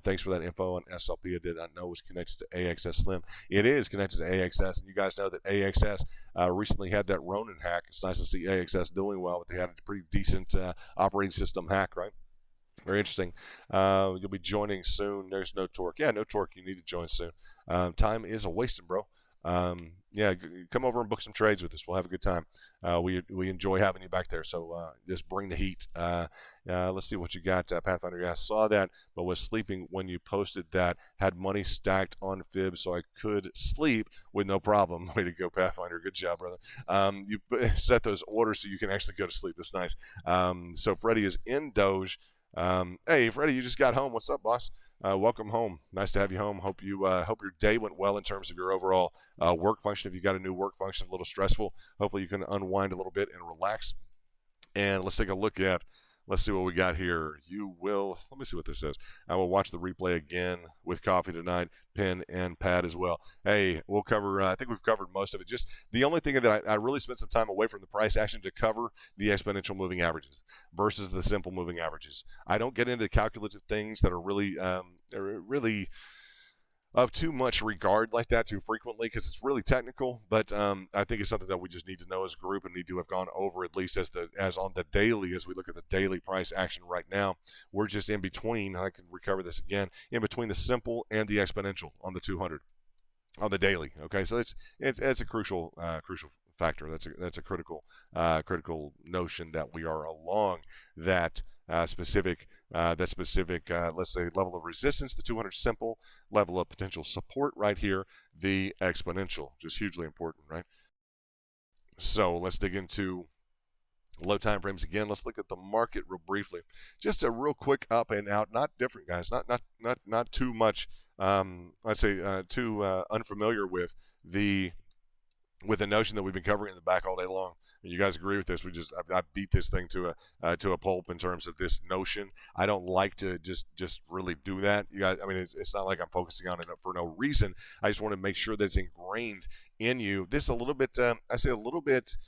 Thanks for that info on SLP. I did not know it was connected to AXS Slim. It is connected to AXS, and you guys know that AXS recently had that Ronin hack. It's nice to see AXS doing well, but they had a pretty decent operating system hack, right? Very interesting. You'll be joining soon. There's no torque. Yeah, no torque. You need to join soon. Time is a wasting, bro. Yeah, come over and book some trades with us. We'll have a good time. We enjoy having you back there. So just bring the heat. Let's see what you got, Pathfinder. Yeah, I saw that, but was sleeping when you posted that. Had money stacked on Fib, so I could sleep with no problem. Way to go, Pathfinder. Good job, brother. You set those orders so you can actually go to sleep. That's nice. So Freddie is in Doge. Hey, Freddie, you just got home. What's up, boss? Welcome home. Nice to have you home. Hope your day went well in terms of your overall work function. If you got a new work function, a little stressful, hopefully you can unwind a little bit and relax. And let's take a look at, let's see what we got here. You will, let me see what this says. I will watch the replay again with coffee tonight, pen and pad as well. Hey, we'll cover, I think we've covered most of it. Just the only thing that I really spent some time away from the price action to cover the exponential moving averages versus the simple moving averages. I don't get into calculative things that are really of too much regard like that too frequently because it's really technical, but I think it's something that we just need to know as a group and need to have gone over at least as on the daily. As we look at the daily price action right now, we're just in between. I can recover this again, in between the simple and the exponential on the 200 on the daily. Okay, so it's a crucial factor. That's a critical notion that we are along that specific let's say, level of resistance, the 200 simple, level of potential support right here, the exponential, just hugely important, right? So let's dig into low time frames again. Let's look at the market real briefly. Just a real quick up and out, not different, guys, not too much, let's say, too unfamiliar with the notion that we've been covering in the back all day long. You guys agree with this? I beat this thing to a pulp in terms of this notion. I don't like to just really do that. You guys, I mean, it's not like I'm focusing on it for no reason. I just want to make sure that it's ingrained in you. This a little bit, I say a little bit.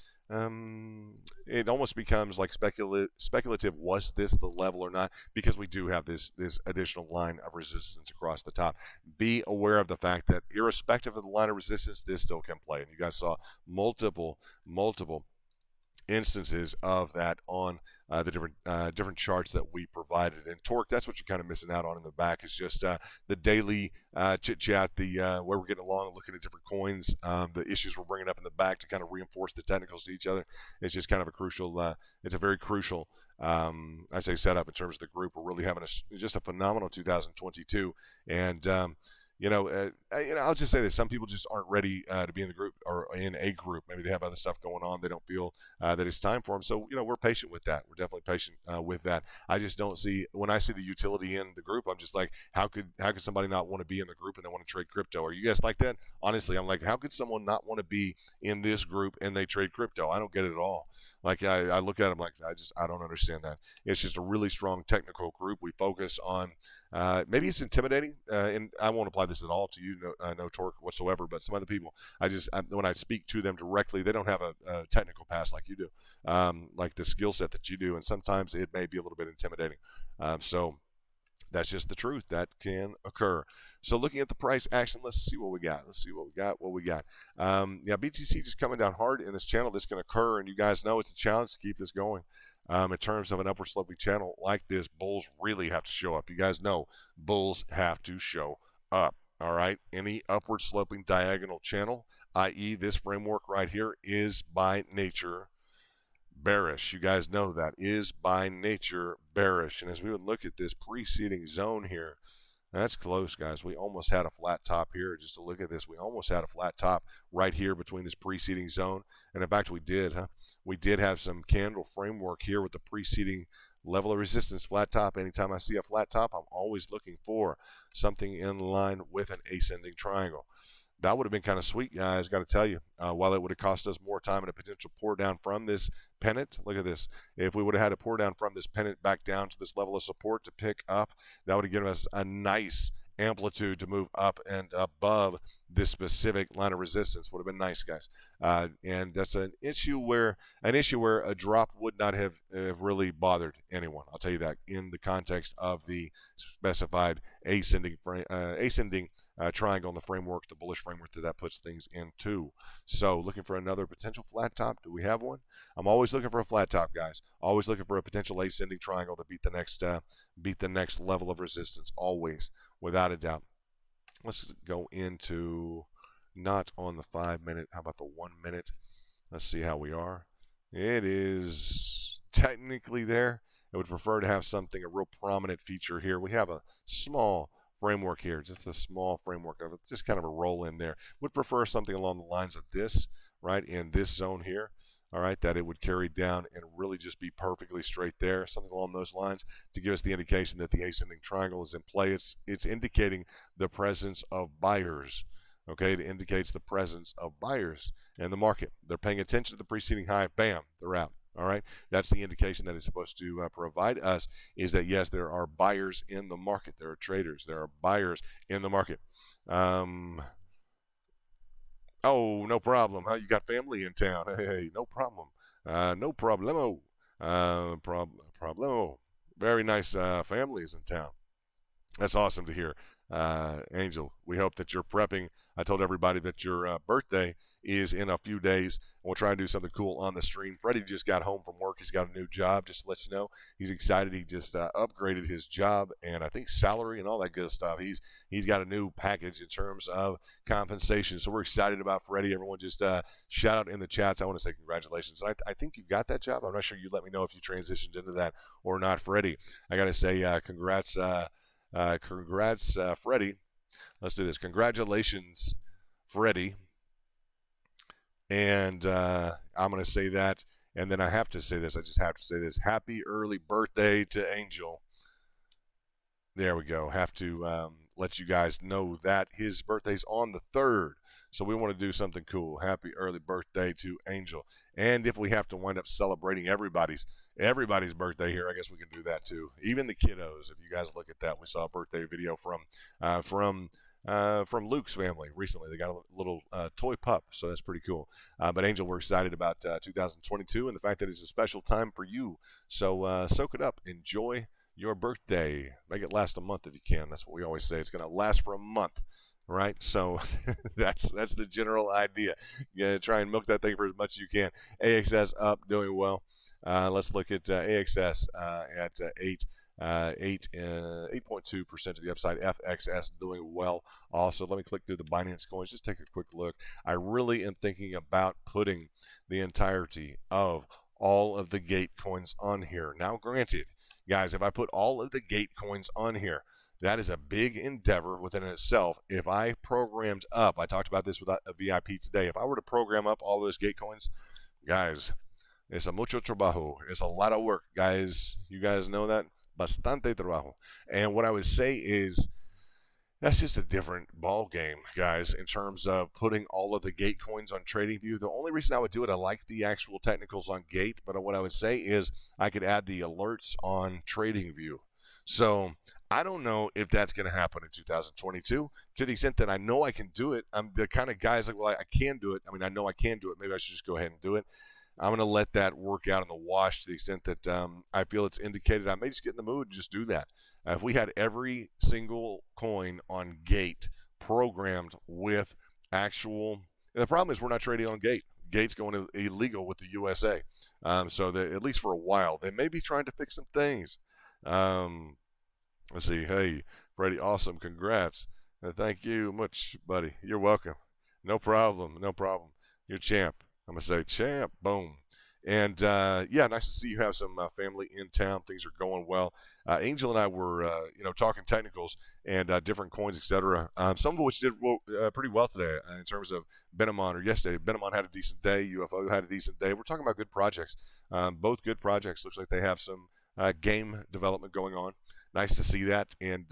It almost becomes like speculative. Was this the level or not? Because we do have this additional line of resistance across the top. Be aware of the fact that irrespective of the line of resistance, this still can play. And you guys saw multiple instances of that on the different charts that we provided. And torque, that's what you're kind of missing out on in the back, is just the daily chit chat, the where we're getting along, looking at different coins, the issues we're bringing up in the back to kind of reinforce the technicals to each other. It's just kind of a crucial, it's a very crucial, I say, setup in terms of the group. We're really having just a phenomenal 2022, and I'll just say this: some people just aren't ready to be in the group or in a group. Maybe they have other stuff going on. They don't feel that it's time for them. So, we're patient with that. We're definitely patient with that. I just don't see, when I see the utility in the group, I'm just like, how could somebody not want to be in the group and they want to trade crypto? Are you guys like that? Honestly, I'm like, how could someone not want to be in this group and they trade crypto? I don't get it at all. Like, I look at them like, I don't understand that. It's just a really strong technical group. We focus on, maybe it's intimidating, and I won't apply this at all to you, no torque whatsoever, but some other people, when I speak to them directly, they don't have a technical past like you do, like the skill set that you do, and sometimes it may be a little bit intimidating. So that's just the truth. That can occur. So looking at the price action, let's see what we got. Yeah, BTC just coming down hard in this channel. This can occur, and you guys know it's a challenge to keep this going. In terms of an upward sloping channel like this, bulls really have to show up. You guys know bulls have to show up. All right. Any upward sloping diagonal channel, i.e. this framework right here, is by nature bearish. You guys know that is by nature bearish. And as we would look at this preceding zone here, that's close, guys. We almost had a flat top here. Just to look at this, we almost had a flat top right here between this preceding zone. And in fact, we did, We did have some candle framework here with the preceding level of resistance, flat top. Anytime I see a flat top, I'm always looking for something in line with an ascending triangle. That would have been kind of sweet, guys, got to tell you. While it would have cost us more time and a potential pour down from this pennant, look at this. If we would have had a pour down from this pennant back down to this level of support to pick up, that would have given us a nice amplitude to move up and above this specific line of resistance. Would have been nice, guys. And that's an issue where a drop would not have really bothered anyone. I'll tell you that in the context of the specified ascending triangle in the framework, the bullish framework that puts things into. So looking for another potential flat top. Do we have one? I'm always looking for a flat top, guys. Always looking for a potential ascending triangle to beat the next level of resistance. Always, without a doubt. Let's go into not on the 5 minute. How about the 1 minute? Let's see how we are. It is technically there. I would prefer to have something, a real prominent feature here. We have a small framework here, just a small framework of it, just kind of a roll in there. Would prefer something along the lines of this, right, in this zone here. All right, that it would carry down and really just be perfectly straight there, something along those lines to give us the indication that the ascending triangle is in play. It's indicating the presence of buyers. Okay, it indicates the presence of buyers in the market. They're paying attention to the preceding high. Bam, they're out. All right, that's the indication that it's supposed to provide us, is that yes, there are buyers in the market. There are traders. There are buyers in the market. Oh, no problem. Huh? You got family in town. Hey, no problem. No problemo. Problemo. Very nice families in town. That's awesome to hear. Angel, we hope that you're prepping. I told everybody that your birthday is in a few days. We'll try and do something cool on the stream. Freddie just got home from work. He's got a new job, just to let you know. He's excited. He just upgraded his job and I think salary and all that good stuff. He's got a new package in terms of compensation. So we're excited about Freddie. Everyone just shout out in the chats. I want to say congratulations. I think you got that job. I'm not sure. You let me know if you transitioned into that or not, Freddie. I got to say congrats. Congrats, Freddie. Let's do this. Congratulations, Freddie. And I'm going to say that. And then I have to say this. I just have to say this. Happy early birthday to Angel. There we go. Have to let you guys know that his birthday's on the 3rd. So we want to do something cool. Happy early birthday to Angel. And if we have to wind up celebrating everybody's birthday here, I guess we can do that too. Even the kiddos. If you guys look at that, we saw a birthday video from Luke's family recently. They got a little toy pup, so that's pretty cool. But Angel, we're excited about 2022 and the fact that it's a special time for you. So soak it up. Enjoy your birthday. Make it last a month if you can. That's what we always say. It's going to last for a month. Right, so that's the general idea. You try and milk that thing for as much as you can. AXS up, doing well. Let's look at AXS at 8.2% to the upside. FXS doing well. Also, let me click through the Binance coins. Just take a quick look. I really am thinking about putting the entirety of all of the Gate coins on here. Now, granted, guys, if I put all of the Gate coins on here, that is a big endeavor within itself. If I programmed up, I talked about this with a VIP today. If I were to program up all those Gate coins, guys, it's a mucho trabajo. It's a lot of work, guys. You guys know that? Bastante trabajo. And what I would say is that's just a different ball game, guys, in terms of putting all of the Gate coins on TradingView. The only reason I would do it, I like the actual technicals on Gate, but what I would say is I could add the alerts on TradingView. So I don't know if that's going to happen in 2022 to the extent that I know I can do it. I'm the kind of guy's like, well, I can do it. I mean, I know I can do it. Maybe I should just go ahead and do it. I'm going to let that work out in the wash to the extent that I feel it's indicated. I may just get in the mood and just do that. If we had every single coin on Gate programmed with actual, and the problem is we're not trading on Gate. Gate's going illegal with the USA. So that at least for a while, they may be trying to fix some things. Let's see. Hey, Freddie, awesome. Congrats. Thank you much, buddy. You're welcome. No problem. No problem. You're champ. I'm going to say champ. Boom. And, yeah, nice to see you have some family in town. Things are going well. Angel and I were, talking technicals and different coins, etc. Some of which did pretty well today in terms of Benamon, or yesterday. Benamon had a decent day. UFO had a decent day. We're talking about good projects. Both good projects. Looks like they have some game development going on. Nice to see that, and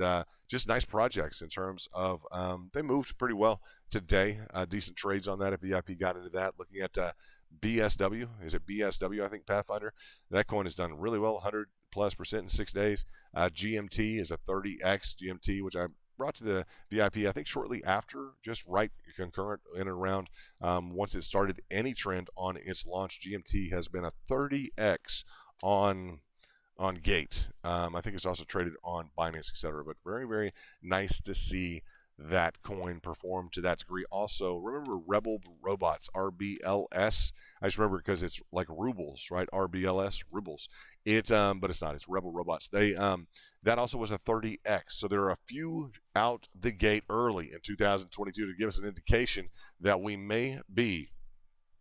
just nice projects in terms of they moved pretty well today. Decent trades on that if VIP got into that. Looking at BSW, is it BSW? I think Pathfinder. That coin has done really well, 100+% in 6 days. GMT is a 30x GMT, which I brought to the VIP, I think shortly after, just right concurrent in and around once it started any trend on its launch. GMT has been a 30x on Gate. I think it's also traded on Binance, etc. But very, very nice to see that coin perform to that degree. Also, remember Rebel Robots, RBLS? I just remember because it's like rubles, right? RBLS, rubles. It's but it's not. It's Rebel Robots. They that also was a 30x. So there are a few out the gate early in 2022 to give us an indication that we may be.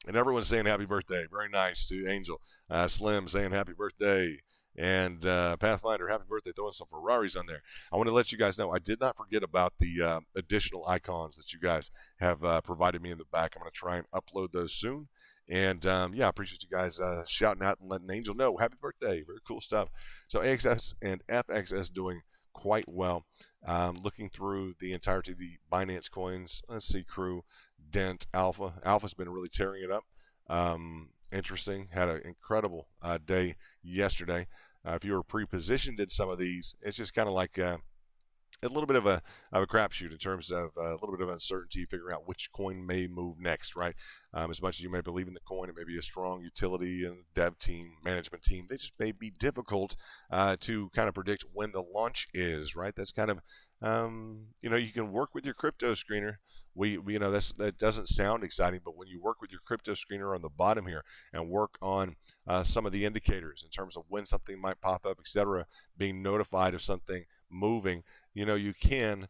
And everyone's saying happy birthday. Very nice to Angel. Slim saying happy birthday. And Pathfinder, happy birthday, throwing some Ferraris on there. I want to let you guys know I did not forget about the additional icons that you guys have provided me in the back. I'm going to try and upload those soon. And yeah, I appreciate you guys shouting out and letting Angel know happy birthday. Very cool stuff. So AXS and FXS doing quite well. Looking through the entirety of the Binance coins, let's see, Crew, Dent, Alpha. Alpha's been really tearing it up. Interesting. Had an incredible day yesterday. If you were pre-positioned in some of these, it's just kind of like a little bit of a crapshoot in terms of a little bit of uncertainty, figuring out which coin may move next, right? As much as you may believe in the coin, it may be a strong utility and dev team, management team. They just may be difficult to kind of predict when the launch is, right? That's kind of, you can work with your crypto screener. That doesn't sound exciting, but when you work with your crypto screener on the bottom here and work on some of the indicators in terms of when something might pop up, etc., being notified of something moving, you can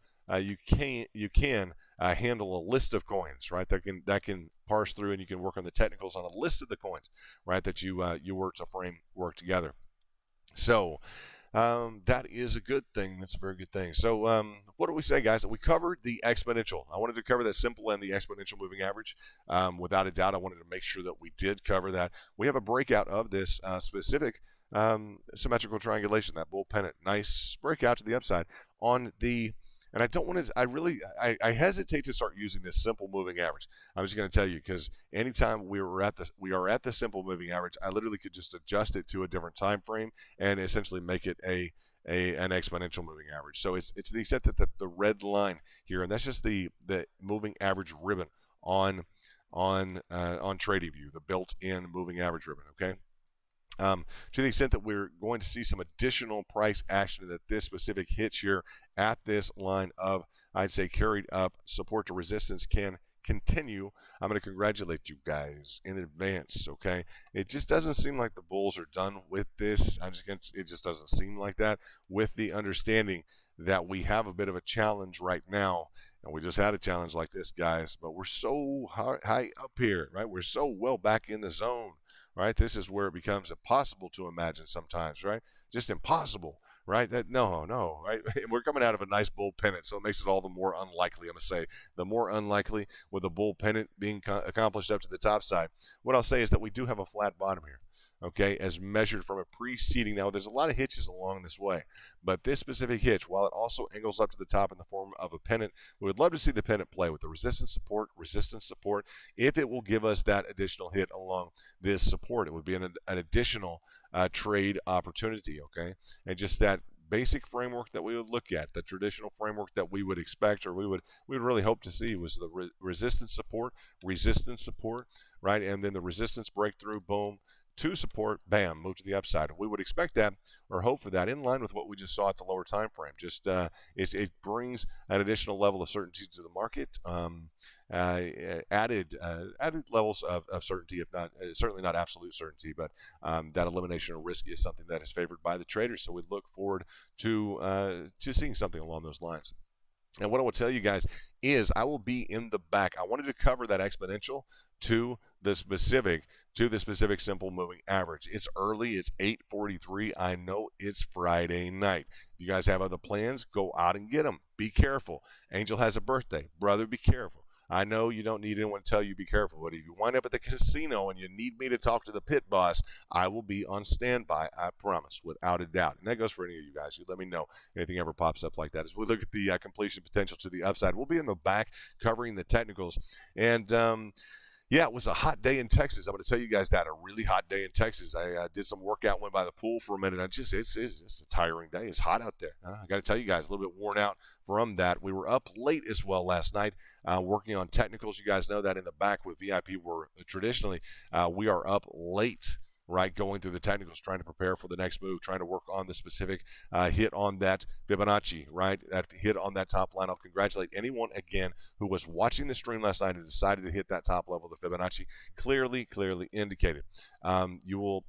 handle a list of coins, right? That can parse through, and you can work on the technicals on a list of the coins, right? That you work to work together. So that is a good thing. That's a very good thing. So what do we say, guys? We covered the exponential. I wanted to cover that simple and the exponential moving average. Without a doubt, I wanted to make sure that we did cover that. We have a breakout of this specific symmetrical triangulation, that bull pennant. Nice breakout to the upside on the. And I don't want to. I hesitate to start using this simple moving average. I'm just going to tell you, because anytime we are at the simple moving average, I literally could just adjust it to a different time frame and essentially make it an exponential moving average. So it's to the extent that the red line here, and that's just the moving average ribbon on TradingView, the built-in moving average ribbon. Okay. To the extent that we're going to see some additional price action, that this specific hitch here at this line of, I'd say, carried up support to resistance can continue, I'm going to congratulate you guys in advance, okay? It just doesn't seem like the bulls are done with this. It just doesn't seem like that, with the understanding that we have a bit of a challenge right now. And we just had a challenge like this, guys, but we're so high up here, right? We're so well back in the zone. Right, this is where it becomes impossible to imagine sometimes, right? Just impossible, right? No, right? We're coming out of a nice bull pennant, so it makes it all the more unlikely. I'm gonna say the more unlikely with a bull pennant being accomplished up to the top side. What I'll say is that we do have a flat bottom here, okay, as measured from a preceding. Now, there's a lot of hitches along this way, but this specific hitch, while it also angles up to the top in the form of a pennant, we would love to see the pennant play with the resistance support. If it will give us that additional hit along this support, it would be an additional trade opportunity, okay? And just that basic framework that we would look at, the traditional framework that we would expect, or we would really hope to see, was the resistance support, right? And then the resistance breakthrough, boom, to support, bam, move to the upside. We would expect that, or hope for that, in line with what we just saw at the lower time frame. Just it brings an additional level of certainty to the market, added levels of certainty, if not certainly not absolute certainty, but that elimination of risk is something that is favored by the traders. So we look forward to seeing something along those lines. And what I will tell you guys is I will be in the back. I wanted to cover that exponential to the specific simple moving average. It's early. It's 8:43. I know it's Friday night. If you guys have other plans, go out and get them. Be careful. Angel has a birthday. Brother, be careful. I know you don't need anyone to tell you be careful, but if you wind up at the casino and you need me to talk to the pit boss, I will be on standby, I promise, without a doubt. And that goes for any of you guys. You let me know if anything ever pops up like that. As we look at the completion potential to the upside, we'll be in the back covering the technicals. And Yeah, it was a hot day in Texas. I'm going to tell you guys that, a really hot day in Texas. I did some workout, went by the pool for a minute. It's a tiring day. It's hot out there. I got to tell you guys, a little bit worn out from that. We were up late as well last night, working on technicals. You guys know that in the back with VIP, we're traditionally we are up late, right, going through the technicals, trying to prepare for the next move, trying to work on the specific hit on that Fibonacci, right, that hit on that top line. I'll congratulate anyone, again, who was watching the stream last night and decided to hit that top level of the Fibonacci, clearly indicated. You will,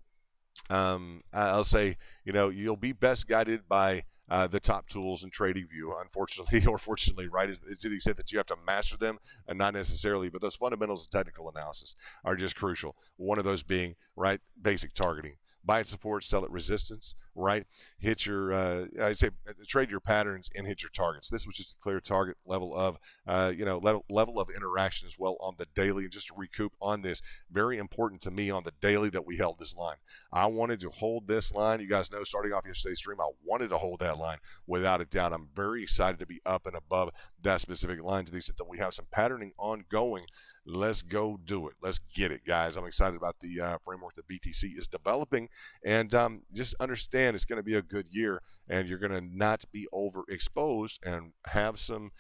I'll say, you'll be best guided by the top tools in TradingView, unfortunately or fortunately, right, is to the extent that you have to master them, and not necessarily, but those fundamentals of technical analysis are just crucial. One of those being, right, basic targeting. Buy at support, sell at resistance, right? Hit your, I'd say, trade your patterns and hit your targets. This was just a clear target level of, level of interaction as well on the daily. And just to recoup on this, very important to me on the daily that we held this line. I wanted to hold this line. You guys know, starting off yesterday's stream, I wanted to hold that line without a doubt. I'm very excited to be up and above that specific line to the extent that we have some patterning ongoing. Let's go do it. Let's get it, guys. I'm excited about the framework that BTC is developing, and just understand it's going to be a good year, and you're going to not be overexposed and have some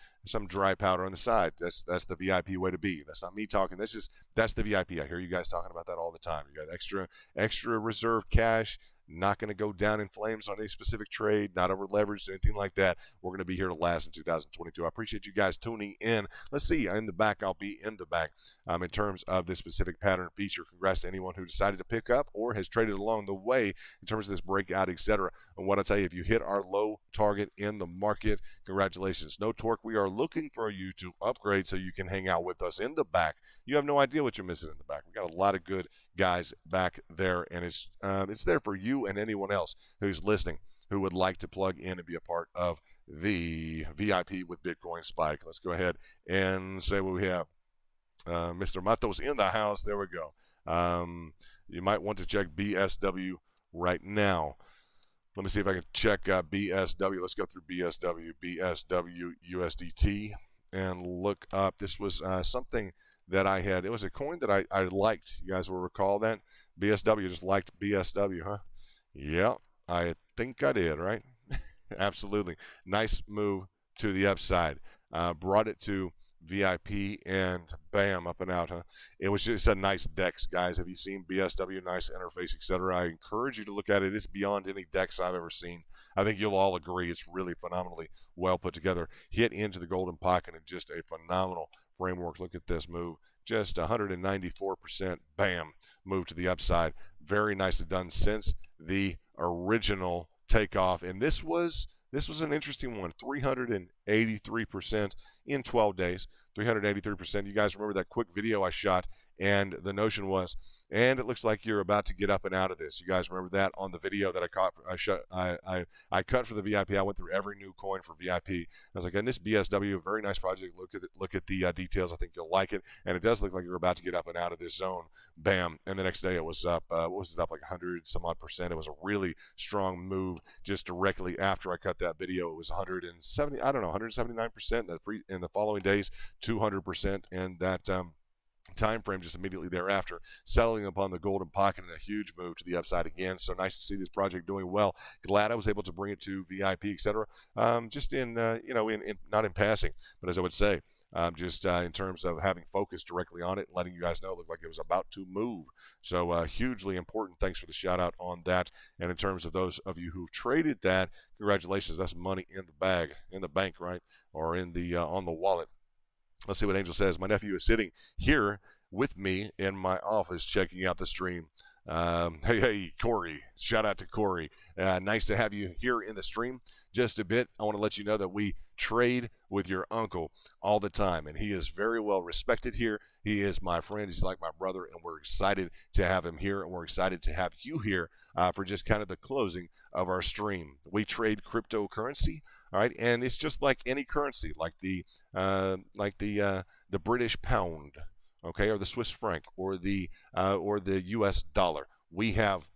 dry powder on the side. That's the VIP way to be. That's not me talking. That's the VIP. I hear you guys talking about that all the time. You got extra reserve cash. Not going to go down in flames on any specific trade, not over leveraged, anything like that. We're going to be here to last in 2022. I appreciate you guys tuning in. Let's see, in the back, I'll be in the back in terms of this specific pattern feature. Congrats to anyone who decided to pick up or has traded along the way in terms of this breakout, etc. And what I tell you, if you hit our low target in the market, congratulations. No torque. We are looking for you to upgrade so you can hang out with us in the back. You have no idea what you're missing in the back. We got a lot of good guys back there, and it's there for you and anyone else who's listening who would like to plug in and be a part of the VIP with Bitcoin Spike. Let's go ahead and say what we have. Mr. Matos in the house. There we go. You might want to check BSW right now. Let me see if I can check BSW. Let's go through BSW USDT and look up. This was something that I had. It was a coin that I liked. You guys will recall that. BSW, just liked BSW, huh? Yeah, I think I did, right? Absolutely. Nice move to the upside. Brought it to VIP, and bam, up and out, huh? It was just a nice DEX, guys. Have you seen BSW? Nice interface, etc. I encourage you to look at it. It's beyond any DEX I've ever seen. I think you'll all agree it's really phenomenally well put together. Hit into the golden pocket and just a phenomenal framework. Look at this move. Just 194%, bam, move to the upside. Very nicely done since the original takeoff. And this was an interesting one. 383% in 12 days. 383%. You guys remember that quick video I shot, and the notion was, and it looks like you're about to get up and out of this. You guys remember that on the video that I cut for the VIP. I went through every new coin for VIP. I was like, and this BSW, very nice project. Look at the details. I think you'll like it. And it does look like you're about to get up and out of this zone. Bam. And the next day it was up. What was it, up like 100 some odd percent? It was a really strong move. Just directly after I cut that video, it was 179%. In the following days, 200%, and that time frame just immediately thereafter, settling upon the golden pocket and a huge move to the upside again. So nice to see this project doing well. Glad I was able to bring it to VIP, etc. Just in not in passing, but as I would say, just in terms of having focus directly on it and letting you guys know it looked like it was about to move. So hugely important. Thanks for the shout out on that. And in terms of those of you who've traded that, congratulations. That's money in the bag, in the bank, right? Or in the on the wallet. Let's see what Angel says. My nephew is sitting here with me in my office checking out the stream. Hey, Corey. Shout out to Corey. Nice to have you here in the stream. Just a bit, I want to let you know that we trade with your uncle all the time, and he is very well respected here. He is my friend. He's like my brother, and we're excited to have him here, and we're excited to have you here for just kind of the closing of our stream. We trade cryptocurrency, all right, and it's just like any currency, like the British pound, okay, or the Swiss franc, or the U.S. dollar. We have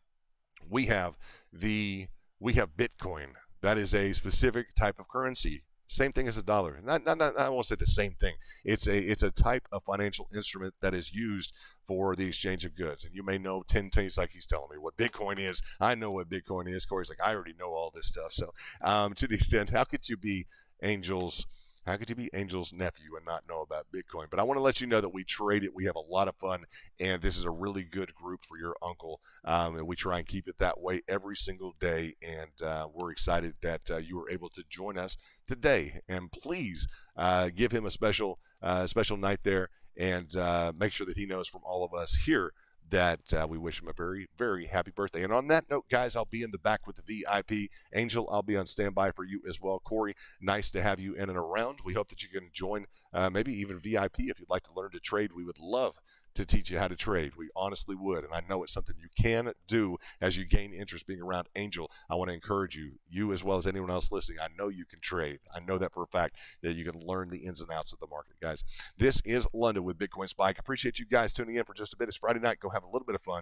Bitcoin. That is a specific type of currency. Same thing as a dollar. I won't say the same thing. It's a type of financial instrument that is used for the exchange of goods. And you may know 10 things, like he's telling me what Bitcoin is. I know what Bitcoin is. Corey's like, I already know all this stuff. So to the extent, how could you be Angel's nephew and not know about Bitcoin? But I want to let you know that we trade it. We have a lot of fun, and this is a really good group for your uncle. And we try and keep it that way every single day. And we're excited that you were able to join us today. And please give him a special night there, and make sure that he knows from all of us here that we wish him a very, very happy birthday. And on that note, guys, I'll be in the back with the VIP. Angel, I'll be on standby for you as well. Corey, nice to have you in and around. We hope that you can join, maybe even VIP if you'd like to learn to trade. We would love to teach you how to trade. We honestly would, and I know it's something you can do as you gain interest being around Angel. I want to encourage you as well as anyone else listening. I know you can trade. I know that for a fact, that you can learn the ins and outs of the market, guys. This is London with Bitcoin Spike. Appreciate you guys tuning in for just a bit. It's Friday night. Go have a little bit of fun.